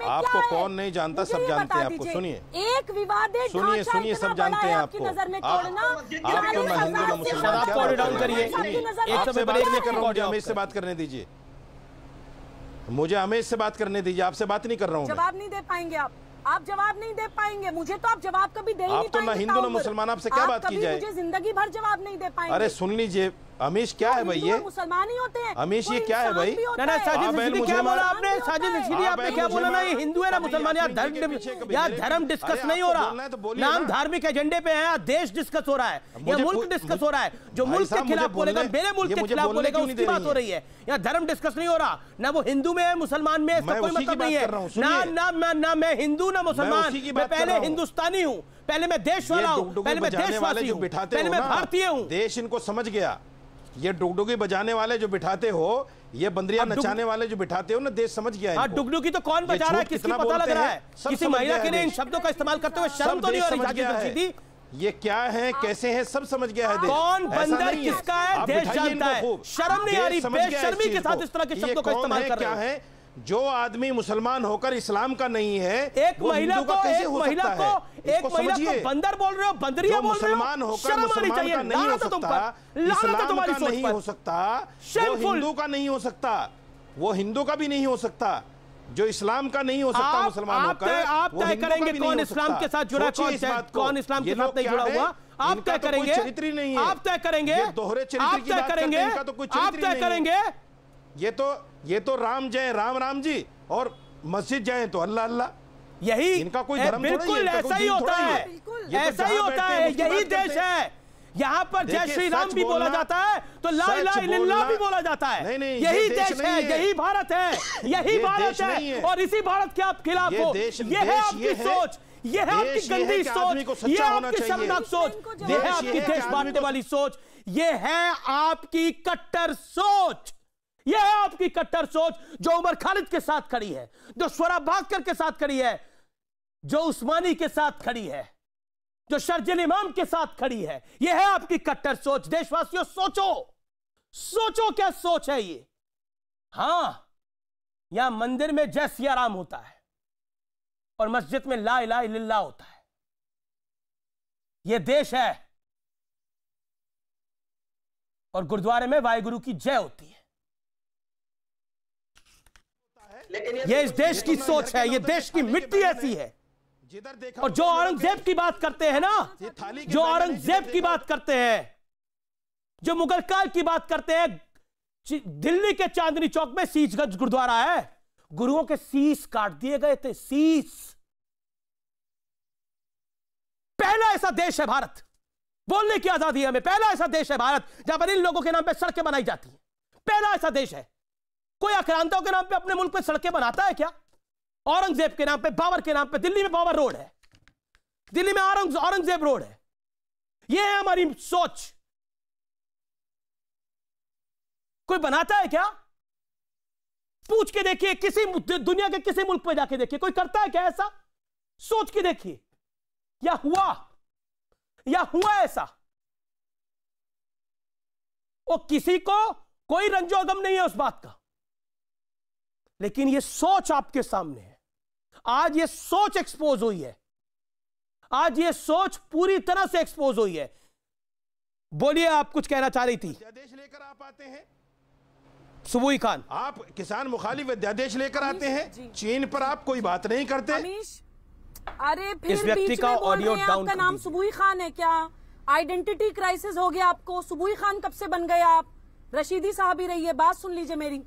आपको कौन नहीं जानता, सब जानते हैं आपको। सुनिए, एक विवादित सुनिए सब जानते हैं आपको। आप तो ना हिंदू ना मुसलमान, अमीश से बात करने दीजिए, मुझे अमीश से बात करने दीजिए, आपसे बात नहीं कर रहा हूँ। जवाब नहीं दे पाएंगे आप जवाब नहीं दे पाएंगे, मुझे तो आप जवाब कभी दे ही नहीं पाएंगे। आप तो ना हिंदू ना मुसलमान, आपसे क्या बात की जाए? मुझे जिंदगी भर जवाब नहीं दे पाएंगे। अरे सुन लीजिए अमीश, क्या है भाई ये? मुसलमान ही होते हैं अमीश, ये क्या है भाई? साजिद रशीदी क्या बोला आपने? साजिद रशीदी आपने क्या बोला ना, ये हिंदू है ना मुसलमान? यार धर्म डिस्कस नहीं हो रहा, नाम धार्मिक एजेंडे पे है, देश डिस्कस हो रहा है, या मुल्क डिस्कस हो रहा है। जो मुल्क के खिलाफ बोलेगा, मेरे मुल्क के खिलाफ बोलेगा, उसकी बात हो रही है। यहाँ धर्म डिस्कस नहीं हो रहा, ना वो हिंदू में है मुसलमान में, इसका कोई मतलब नहीं है। ना मैं हिंदू ना मुसलमान, मैं पहले हिंदुस्तानी हूँ, पहले मैं देश वाला हूँ, पहले मैं देशवासी हूँ, पहले मैं भारतीय हूँ। देश इनको समझ गया। ये डुगडुगी बजाने वाले जो बिठाते हो, ये बंदरिया नचाने वाले जो बिठाते हो ना, देश समझ गया है। डुगडुगी तो कौन बजा रहा है, किसकी पता लग रहा है? किसी महिला के लिए इन शब्दों का इस्तेमाल करते हुए शर्म तो नहीं हो रही? ये क्या है, कैसे है, सब समझ गया है देश। कौन बंदर किसका है, देश जानता है। शर्म नहीं आ रही, बेशर्मी के साथ इस तरह के शब्दों का इस्तेमाल कर रहे हैं। जो आदमी मुसलमान होकर इस्लाम का नहीं है, एक महिला को बंदर बोल रहे हो, बंदरिया बोल रहे हो। मुसलमान होकर मुसलमान का नहीं हो सकता, इस्लाम का नहीं हो सकता, वो हिंदू का नहीं हो सकता, वो हिंदू का भी नहीं हो सकता। जो इस्लाम का नहीं हो सकता मुसलमान होकर, आप तय करेंगे कौन इस्लाम के साथ जुड़ा, कौन इस्लाम के साथ नहीं जुड़ा हुआ, आप तय करेंगे। चरित्र नहीं है, आप तय करेंगे, दोहरे चरित्र की बात करते हैं, इनका तो कोई चरित्र नहीं है। ये तो राम जय राम जी, और मस्जिद जाए तो अल्लाह अल्लाह, यही इनका कोई धर्म बिल्कुल ऐसा ही होता है, ऐसा ही होता है, यही देश है। यहाँ पर जय श्री राम भी बोला जाता है तो ला इलाहा इल्लल्लाह भी बोला जाता है। यही देश है, यही भारत है, यही भारत है, और इसी भारत के आप खिलाफ हो। ये है आपकी सोच, ये है आपकी गंदी सोच, ये है आपकी शर्मनाक सोच, ये है आपकी देश बांटने वाली सोच, ये है आपकी कट्टर सोच, यह है आपकी कट्टर सोच, जो उमर खालिद के साथ खड़ी है, जो स्वरा भास्कर के साथ खड़ी है, जो उस्मानी के साथ खड़ी है, जो शर्जिल इमाम के साथ खड़ी है। यह है आपकी कट्टर सोच। देशवासियों सोचो क्या सोच है ये? हां, यहां मंदिर में जय सिया राम होता है और मस्जिद में ला इलाहा इल्लल्लाह होता है। यह देश है, और गुरुद्वारे में वाहिगुरु की जय होती है। ये इस देश की सोच है, ये देश की मिट्टी ऐसी है। और जो औरंगजेब की बात करते हैं ना, जो औरंगजेब की बात करते हैं, जो मुगल काल की बात करते हैं, दिल्ली के चांदनी चौक में शीशगंज गुरुद्वारा है, गुरुओं के शीश काट दिए गए थे, शीश। पहला ऐसा देश है भारत बोलने की आजादी है हमें। पहला ऐसा देश है भारत जहां पर इन लोगों के नाम पे सड़कें बनाई जाती हैं। पहला ऐसा देश है। कोई आक्रांताओं के नाम पे अपने मुल्क पे सड़कें बनाता है क्या? औरंगजेब के नाम पे, बाबर के नाम पे दिल्ली में बाबर रोड है, दिल्ली में औरंगजेब रोड है। यह है हमारी सोच। कोई बनाता है क्या? पूछ के देखिए, किसी दुनिया के किसी मुल्क पे जाके देखिए, कोई करता है क्या ऐसा? सोच के देखिए, या हुआ ऐसा? वो किसी को कोई रंजोगम नहीं है उस बात का, लेकिन ये सोच आपके सामने है। आज ये सोच एक्सपोज हुई है, आज ये सोच पूरी तरह से एक्सपोज हुई है। बोलिए, आप कुछ कहना चाह रही थी। अध्यादेश लेकर आप आते हैं सुबुई खान, आप किसान मुखालिफ अध्यादेश लेकर आते हैं, चीन पर आप कोई बात नहीं करते। अरे फिर बीच में बोल रहे हैं आपका नाम सुबुई खान है क्या? आइडेंटिटी क्राइसिस हो गया आपको? सुबुई खान कब से बन गए आप? रशीदी साहब ही रही है, बात सुन लीजिए मेरी।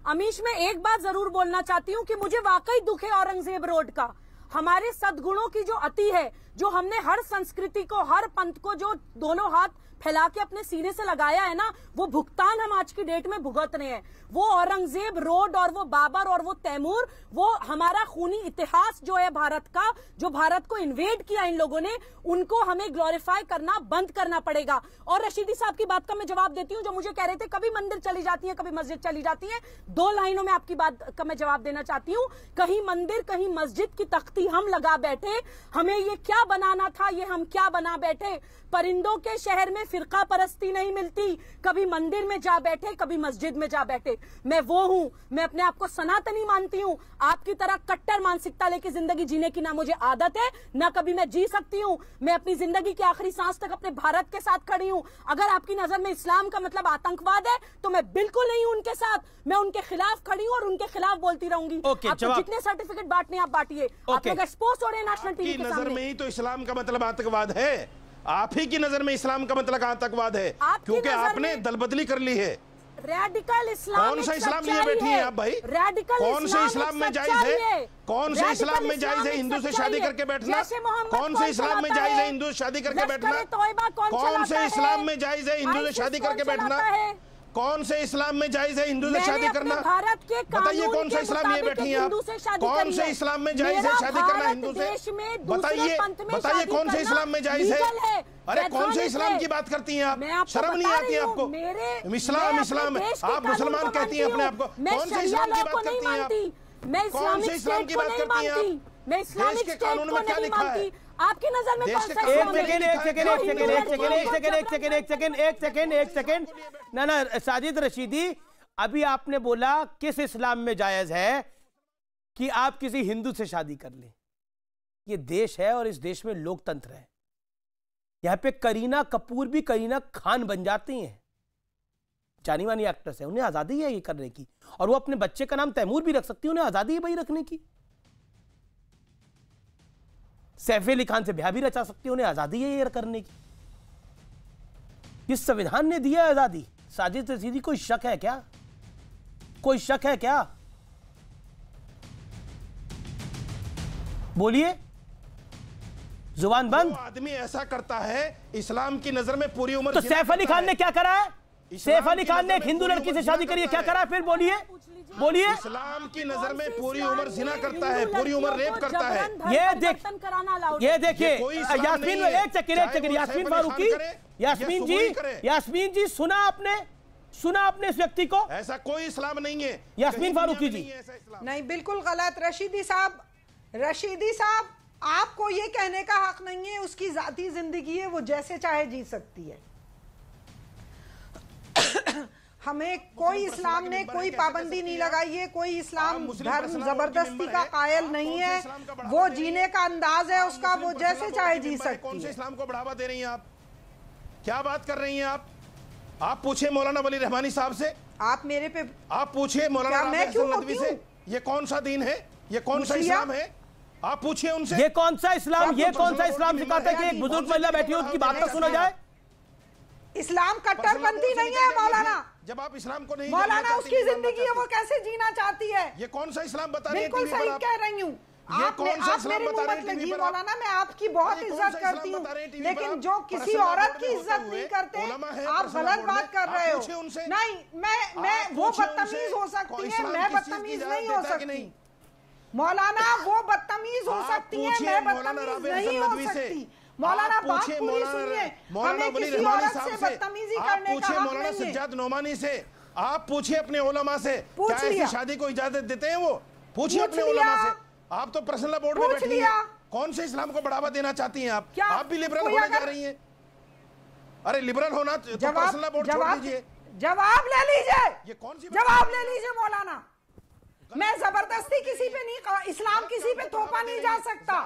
अमीश, मैं एक बात जरूर बोलना चाहती हूँ कि मुझे वाकई दुख है औरंगजेब रोड का। हमारे सद्गुणों की जो अति है, जो हमने हर संस्कृति को, हर पंथ को जो दोनों हाथ फैला के अपने सीने से लगाया है ना, वो भुगतान हम आज की डेट में भुगत रहे हैं। वो औरंगजेब रोड और वो बाबर और वो तैमूर, वो हमारा खूनी इतिहास जो है भारत का, जो भारत को इन्वेड किया इन लोगों ने, उनको हमें ग्लोरीफाई करना बंद करना पड़ेगा। और रशीदी साहब की बात का मैं जवाब देती हूँ, जो मुझे कह रहे थे कभी मंदिर चली जाती है, कभी मस्जिद चली जाती है। 2 लाइनों में आपकी बात का मैं जवाब देना चाहती हूँ। कहीं मंदिर कहीं मस्जिद की तख्ती हम लगा बैठे, हमें ये क्या बनाना था, ये हम क्या बना बैठे। परिंदों के शहर में फिरका परस्ती नहीं मिलती, कभी मंदिर में जा बैठे, कभी मस्जिद में जा बैठे। मैं वो हूं, मैं अपने आप को सनातनी मानती हूं। आपकी तरह कट्टर मानसिकता लेके जिंदगी जीने की ना मुझे आदत है, ना कभी मैं जी सकती हूं। मैं अपनी जिंदगी की आखिरी सांस तक अपने भारत के साथ खड़ी हूं। अगर आपकी नजर में इस्लाम का मतलब आतंकवाद है, तो मैं बिल्कुल नहीं हूं उनके साथ। मैं उनके खिलाफ खड़ी हूं और उनके खिलाफ बोलती रहूंगी। आपको जितने सर्टिफिकेट बांटने आप बांटिए। आप लोग एक्सपोज हो रहे हैं नेशनल टीवी के नजर में ही तो इस्लाम का मतलब आतंकवाद है। आप ही की नजर में इस्लाम का मतलब आतंकवाद है, क्योंकि आपने दल बदली कर ली है। रेडिकल इस्लाम, कौन सा इस्लाम लिए बैठी हैं आप भाई? कौन से इस्लाम में जायज है? कौन से इस्लाम में जायज है हिंदू से शादी करके बैठना? कौन से इस्लाम में जायज है हिंदू से शादी करके बैठना? कौन से इस्लाम में जायज है हिंदू से शादी करके बैठना? कौन से इस्लाम में जायज है हिंदू से शादी करना? बताइए, कौन सा इस्लाम लिए बैठी हैं आप? कौन से इस्लाम में जायज है शादी करना हिंदू से? बताइए कौन से इस्लाम में जायज है? अरे कौन से इस्लाम की बात करती हैं आप? शर्म नहीं आती है आपको? इस्लाम आप मुसलमान कहती हैं अपने आप को, कौन से इस्लाम की बात करती हैं आप? कौन से इस्लाम की बात करती हैं आप? देश के कानून में क्या लिखा है? आपकी नजर में कौन सा एक सेकेंड ना साजिद रशीदी, अभी आपने बोला किस इस्लाम में जायज है कि आप किसी हिंदू से शादी कर लें? ये देश है और इस देश में लोकतंत्र है। यहां पे करीना कपूर भी करीना खान बन जाती हैं, जानी मानी एक्ट्रेस है, उन्हें आजादी है ये करने की, और वो अपने बच्चे का नाम तैमूर भी रख सकती है, उन्हें आजादी है भाई रखने की। सैफ अली खान से ब्याह भी रचा सकती है, उन्हें आजादी है ये करने की। इस संविधान ने दिया आजादी। साजिद रशीदी, कोई शक है क्या? कोई शक है क्या? बोलिए, जुबान बंद। आदमी ऐसा करता है इस्लाम की नजर में पूरी उम्र। तो सैफ अली खान ने क्या करा है? सैफ अली खान ने एक हिंदू लड़की से शादी करी है, क्या करा है? फिर बोलिए, बोलिए। इस्लाम की नजर में पूरी उम्र जिना करता है, पूरी उम्र रेप करता है। ये देखिए यास्मीन, एक सेकंड यास्मीन फारूकी, यास्मीन जी सुना आपने इस व्यक्ति को? ऐसा कोई इस्लाम नहीं है यास्मीन फारूकी जी। नहीं, बिल्कुल गलत। रशीदी साहब, आपको ये कहने का हक नहीं है, उसकी जाती जिंदगी है, वो जैसे चाहे जी सकती है। हमें कोई इस्लाम ने कोई पाबंदी नहीं लगाई है, कोई इस्लाम धर्म जबरदस्ती का कायल नहीं है। वो जीने का अंदाज है उसका, वो जैसे चाहे जी सकती है। कौन से इस्लाम को बढ़ावा दे रही हैं आप? क्या बात कर रही हैं आप? आप पूछिए मौलाना वली रहमानी साहब से, आप मेरे पे आप पूछिए मौलाना नदवी से, ये कौन सा दीन है, ये कौन सा इस्लाम है? आप पूछिए उनसे, ये कौन सा इस्लाम सिखाता है कि एक बुजुर्ग महिला बैठी हो उसकी बात तो सुना जाए? इस्लाम कट्टरपंथी नहीं है मौलाना। जब आप इस्लाम को नहीं, मौलाना उसकी जिंदगी है, वो कैसे जीना चाहती है? ये कौन सा इस्लाम बता रही है? बिल्कुल सही कह रही हूँ। आप मेरी मुंह मत लगी मौलाना, मैं आपकी बहुत इज्जत करती हूँ, लेकिन जो किसी औरत की इज्जत नहीं करते आप गलत बात कर रहे हो। नहीं, मैं वो बदतमीज हो सकती है, मैं बदतमीज नहीं हो सकती। मौलाना वो बदतमीज हो सकती है, मैं बदतमीज नहीं हो सकती। मौलाना बात पूरी सुनिए, हमें किसी औरत से बदतमीजी करने का हक नहीं है। सज्जाद नोमानी से आप पूछिए, अपने उलमा से, क्या ऐसी शादी को इजाजत देते हैं? वो पूछिए अपने उलमा से। आप तो पर्सनल बोर्ड में बैठी हैं, कौन से इस्लाम को बढ़ावा देना चाहती हैं आप? आप भी लिबरल होने जा रही हैं। अरे लिबरल होना तो पर्सनल बोर्ड छोड़ दीजिए। जवाब ले लीजिए, ये कौन सी जवाब ले लीजिए मौलाना। मैं जबरदस्ती किसी पे नहीं कहा, इस्लाम किसी पे थोपा नहीं जा सकता,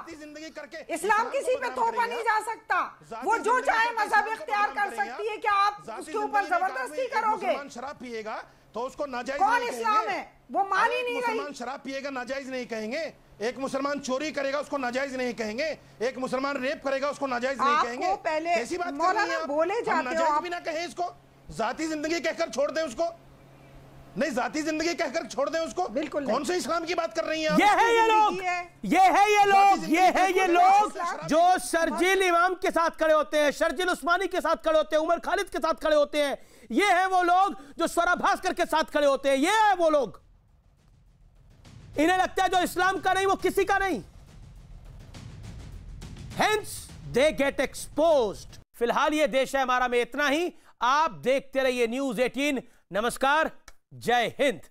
इस्लाम किसी पे थोपा नहीं जा सकता। वो जो चाहे मजहब इख्तियार कर सकती है, क्या आप उसके ऊपर जबरदस्ती करोगे? शराब पिएगा तो उसको नाजायज कौन इस्लाम है? वो मान ही नहीं रही। मुसलमान शराब पिएगा नाजायज नहीं कहेंगे, एक मुसलमान चोरी करेगा उसको नाजायज नहीं कहेंगे, एक मुसलमान रेप करेगा उसको नाजायज नहीं कहेंगे। पहले कैसी बात मौलाना बोले जाते हो, नाजायज भी ना कहें इसको, जाती जिंदगी कहकर छोड़ दें उसको। नहीं, जाती जिंदगी कहकर छोड़ दें उसको। बिल्कुल कौन से इस्लाम की बात कर रही हैं आप? ये है ये लोग जो शर्जील इमाम के साथ खड़े होते हैं, शर्जील उस्मानी के साथ खड़े होते हैं, उमर खालिद के साथ खड़े होते हैं। ये है वो लोग जो स्वरा भास्कर के साथ खड़े होते हैं। ये है वो लोग, इन्हें लगता है जो इस्लाम का नहीं वो किसी का नहीं। Hence they get exposed. फिलहाल ये देश है हमारा में इतना ही। आप देखते रहिए न्यूज़ 18। नमस्कार, जय हिंद।